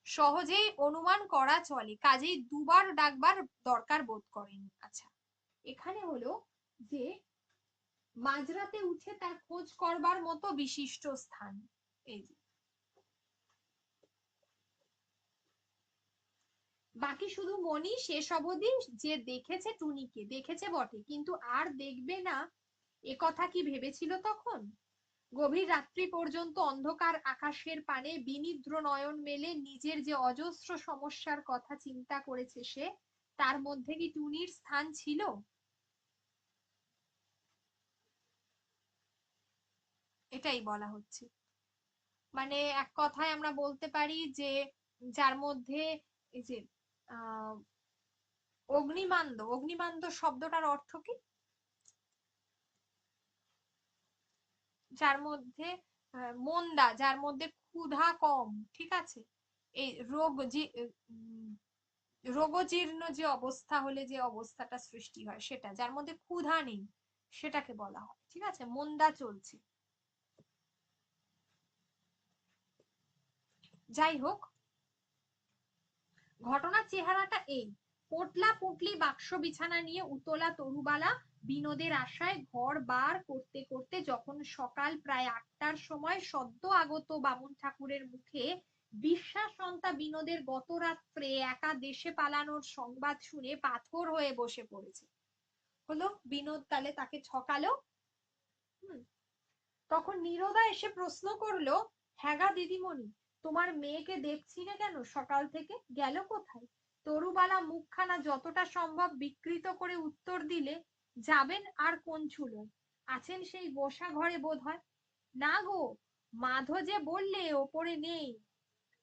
A: সহজেই অনুমান করা চলে, কাজেই দুবার ডাকবার দরকার বোধ করেন। আচ্ছা, এখানে হলো যে মাঝরাতে উঠে তার খোঁজ করবার মতো বিশিষ্ট স্থান। এই যে বাকি শুধু মনি শেষ অবধি যে দেখেছে টুনিকে, দেখেছে বটে, কিন্তু আর দেখবে না এ কথা কি ভেবেছিল তখন? গভীর রাত্রি পর্যন্ত অন্ধকার আকাশের পানে বিনিদ্র নয়ন মেলে নিজের যে অজস্র সমস্যার কথা চিন্তা করেছে সে, তার মধ্যে কি টুনির স্থান ছিল? এটাই বলা হচ্ছে। মানে এক কথায় আমরা বলতে পারি যে যার মধ্যে এই যে আহ অগ্নিমান্দ, অগ্নিমান্দ শব্দটার অর্থ কি? যার মধ্যে মন্দা, যার মধ্যে ক্ষুধা কম, ঠিক আছে? এই রোগজীর্ণ যে অবস্থা হলে যে অবস্থাটা সৃষ্টি হয়, সেটা যার মধ্যে ক্ষুধা নেই সেটাকে বলা হয়, ঠিক আছে? মন্দা চলছে। যাই হোক, ঘটনার চেহারাটা এই। পোটলা পুটলি বাক্স বিছানা নিয়ে উতলা তরুবালা বিনোদের আশায় ঘর বার করতে করতে যখন সকাল প্রায় 8টার সময় সদ্য আগত বামুন ঠাকুরের মুখে বিশ্বাসন্তা বিনোদের গত রাত্রে একা দেশে পালানোর সংবাদ শুনে পাথর হয়ে বসে পড়েছে। হলো বিনোদ তাহলে তাকে ঠকালো। তখন নীরদা এসে প্রশ্ন করলো, হ্যাঁ গা দিদিমণি, তোমার মেয়েকে দেখছি না কেন, সকাল থেকে গেল কোথায়? তরুবালা মুখখানা যতটা সম্ভব বিকৃত করে উত্তর দিলে, যাবেন আর কোন চুলোয়, আছেন সেই বসা ঘরে বোধ হয়। না গো, মাধো যে বললে ওপরে নেই।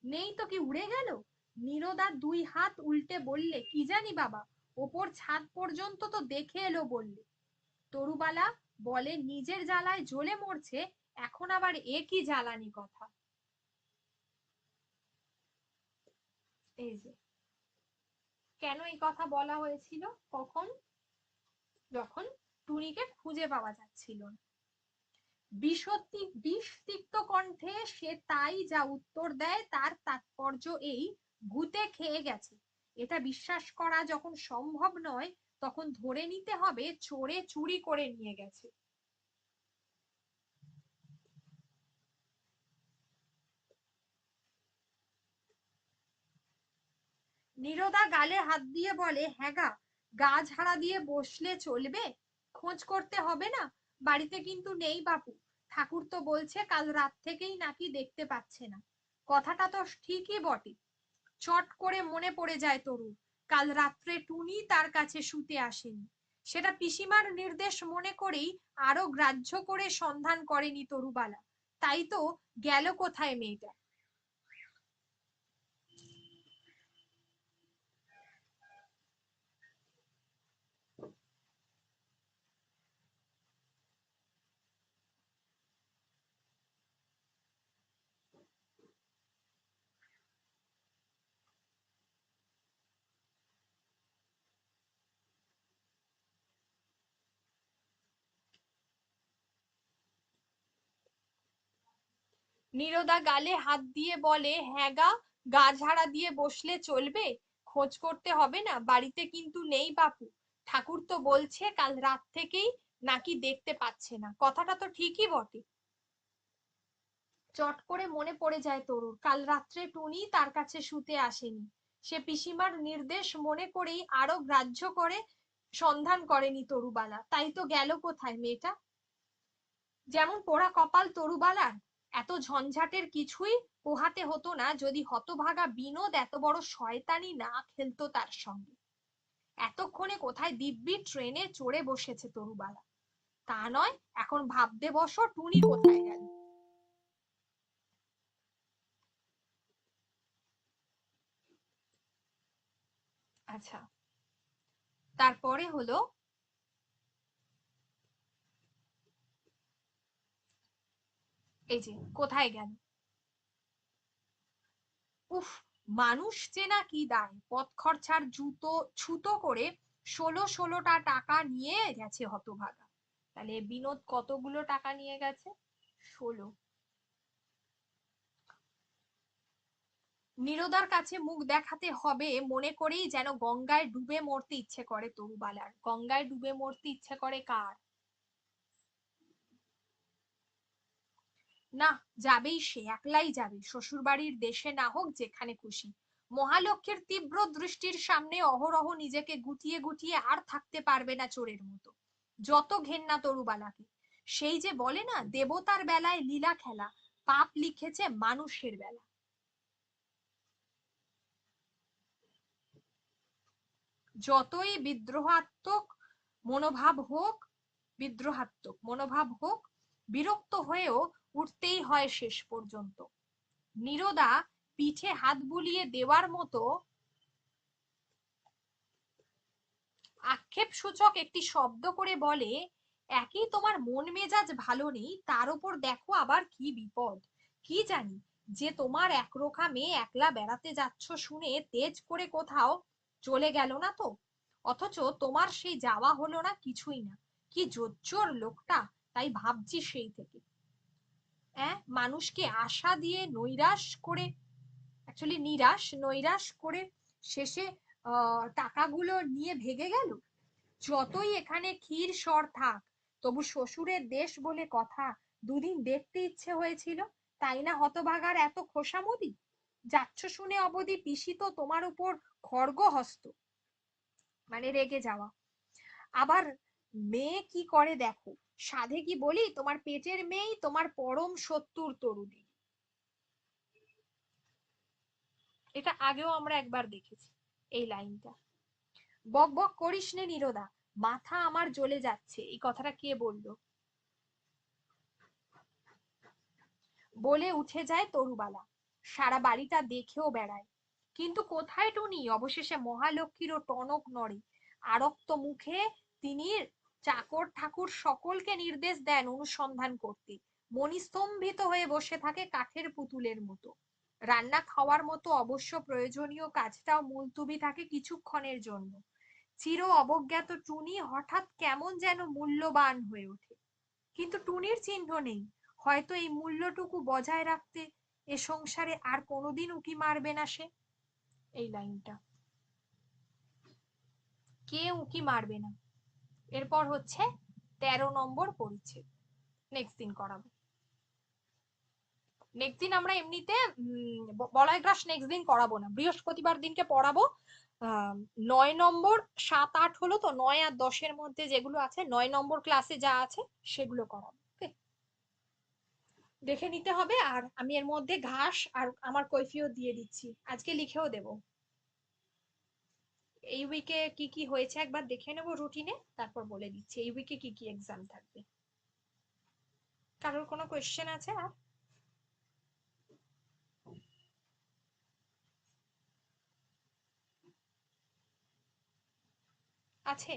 A: নেই তো কি উড়ে গেল? নীরদা দুই হাত উল্টে বললে, কি জানি বাবা, ওপর ছাদ পর্যন্ত তো দেখে এলো বললে। তরুবালা বলে নিজের জ্বালায় জ্বলে মরছে, এখন আবার এ কি জ্বালানি কথা? এই যে কেন এই কথা বলা হয়েছিল, কখন? যখন টুনিকে খুঁজে পাওয়া যাচ্ছিল না। বিষতিক্ত কণ্ঠে সে তাই যা উত্তর দেয়, তার তাৎপর্য এই, ভূতে খেয়ে গেছে। এটা বিশ্বাস করা যখন সম্ভব নয়, তখন ধরে নিতে হবে চোরে চুরি করে নিয়ে গেছে। নীরদা গালে হাত দিয়ে বলে, হ্যাঁ গা, গা ঝাড়া দিয়ে বসলে চলবে? খোঁজ করতে হবে না? বাড়িতে কিন্তু নেই বাপু। ঠাকুর তো বলছে কাল রাত থেকেই নাকি দেখতে পাচ্ছে না। কথাটা তো ঠিকই বটে। চট করে মনে পড়ে যায় তরুর, কাল রাত্রে টুনি তার কাছে শুতে আসেনি। সেটা পিসিমার নির্দেশ মনে করেই আরো গ্রাহ্য করে সন্ধান করেনি তরুবালা। তাই তো গেল কোথায় মেয়েটা? নীরদা গালে হাত দিয়ে বলে, হ্যাঁ গা, গা ঝাড়া দিয়ে বসলে চলবে? খোঁজ করতে হবে না? বাড়িতে কিন্তু নেই বাপু। ঠাকুর তো বলছে কাল রাত থেকেই নাকি দেখতে পাচ্ছে না। কথাটা তো ঠিকই বটে। চট করে মনে পড়ে যায় তরুর, কাল রাত্রে টুনি তার কাছে শুতে আসেনি। সে পিসিমার নির্দেশ মনে করেই আরো গ্রাহ্য করে সন্ধান করেনি তরুবালা। তাই তো গেল কোথায় মেয়েটা? যেমন পোড়া কপাল তরুবালার, এত ঝঞ্ঝাটের কিছুই পোহাতে হতো না যদি হতভাগা বিনোদ এত বড় শয়তানি না খেলতো তার সঙ্গে। এতক্ষণে কোথায় দিব্যি ট্রেনে চড়ে বসেছে তরুবালা। তা নয়, এখন ভাবতে বসো টুনি কোথায় গেল। আচ্ছা, তারপরে হলো এই যে কোথায় গেল। উফ, মানুষ চেনা কি দায়, পথ খরচার জুতো ছুতো করে ১৬টা টাকা নিয়ে গেছে হতভাগা। তাহলে বিনোদ কতগুলো টাকা নিয়ে গেছে? ১৬। নীরদার কাছে মুখ দেখাতে হবে মনে করেই যেন গঙ্গায় ডুবে মরতে ইচ্ছে করে তরুবালার। গঙ্গায় ডুবে মরতে ইচ্ছে করে কার? না, যাবেই সে, একলাই যাবে, শ্বশুর বাড়ির দেশে না হোক যেখানে খুশি। মহালক্ষ্মীর তীব্র দৃষ্টির সামনে অহরহ নিজেকে গুটিয়ে গুটিয়ে আর থাকতে পারবে না চোরের মতো। যত ঘেন্না তরুবালাকে। সেই যে বলে না, দেবতার বেলায় লীলা খেলা, পাপ লিখেছে মানুষের বেলা। যতই বিদ্রোহাত্মক মনোভাব হোক, বিরক্ত হয়েও উঠতেই হয় শেষ পর্যন্ত। নীরদা পিঠে হাত বুলিয়ে দেওয়ার মতো আক্ষেপ সূচক একটি শব্দ করে বলে, একই তোমার মন মেজাজ ভালো নেই, তার উপর দেখো আবার কি বিপদ। কি জানি, যে তোমার একরোখা মেয়ে একলা বেড়াতে যাচ্ছ শুনে তেজ করে কোথাও চলে গেল না তো? অথচ তোমার সেই যাওয়া হলো না, কিছুই না। কি জোচ্চোর লোকটা, তাই ভাবছি সেই থেকে। মানুষকে আশা দিয়ে নৈরাশ করে, অ্যাকচুয়ালি নৈরাশ করে শেষে টাকাগুলো নিয়ে ভেগে গেল। যতই এখানে ক্ষীর সর থাক, তবু শ্বশুরের দেশ বলে কথা, দুদিন দেখতে ইচ্ছে হয়েছিল। তাই না হতভাগার এত খোশামদি? যাচ্ছ শুনে অবধি পিসি তো তোমার উপর খড়গহস্ত, মানে রেগে যাওয়া। আবার মেয়ে কি করে দেখো, সাধে কি বলি, তোমার পেটের মেয়েই তোমার পরম শত্রুর তরুদি। এটা আগেও আমরা একবার দেখেছি এই লাইনটা। বক বক করিস নে নীরদা, মাথা আমার জ্বলে যাচ্ছে। এই কথাটা কে বললো? বলে উঠে যায় তরুবালা। সারা বাড়িটা দেখেও বেড়ায়, কিন্তু কোথায় টুনি? অবশেষে মহালক্ষ্মীরও টনক নড়ে। আরক্ত মুখে তিনি চাকর ঠাকুর সকলকে নির্দেশ দেন অনুসন্ধান করতে। মণিস্তম্ভিত হয়ে বসে থাকে কাঠের পুতুলের মতো। রান্না খাওয়ার মতো অবশ্য প্রয়োজনীয় কাজটাও মুলতুবি থাকে কিছুক্ষণের জন্য। চির অবজ্ঞাত টুনি হঠাৎ কেমন যেন মূল্যবান হয়ে ওঠে। কিন্তু টুনির চিহ্ন নেই। হয়তো এই মূল্যটুকু বজায় রাখতে এ সংসারে আর কোনোদিন উকি মারবে না সে। এই লাইনটা, কে উকি মারবে না। এরপর হচ্ছে 13 নম্বর পরিচ্ছেদ, নেক্সট দিন করাবো। নেক্সট দিন আমরা এমনিতে বলয় গ্রাস নেক্সট দিন করাবো না, বৃহস্পতিবার দিনকে পড়াবো। 9 নম্বর 7 8 হলো তো, 9 আর 10-এর মধ্যে যেগুলো আছে 9 নম্বর ক্লাসে যা আছে সেগুলো করাবো। ওকে, দেখে নিতে হবে। আর আমি এর মধ্যে ঘাস আর আমার কৈফিয়ত দিয়ে দিচ্ছি, আজকে লিখেও দেব। এই উইকে কি কি হয়েছে একবার দেখে নেবো রুটিনে, তারপর বলে দিচ্ছি এই উইকে কি কি এক্সাম থাকবে। কারোর কোনো কোয়েশ্চেন আছে আর? আছে?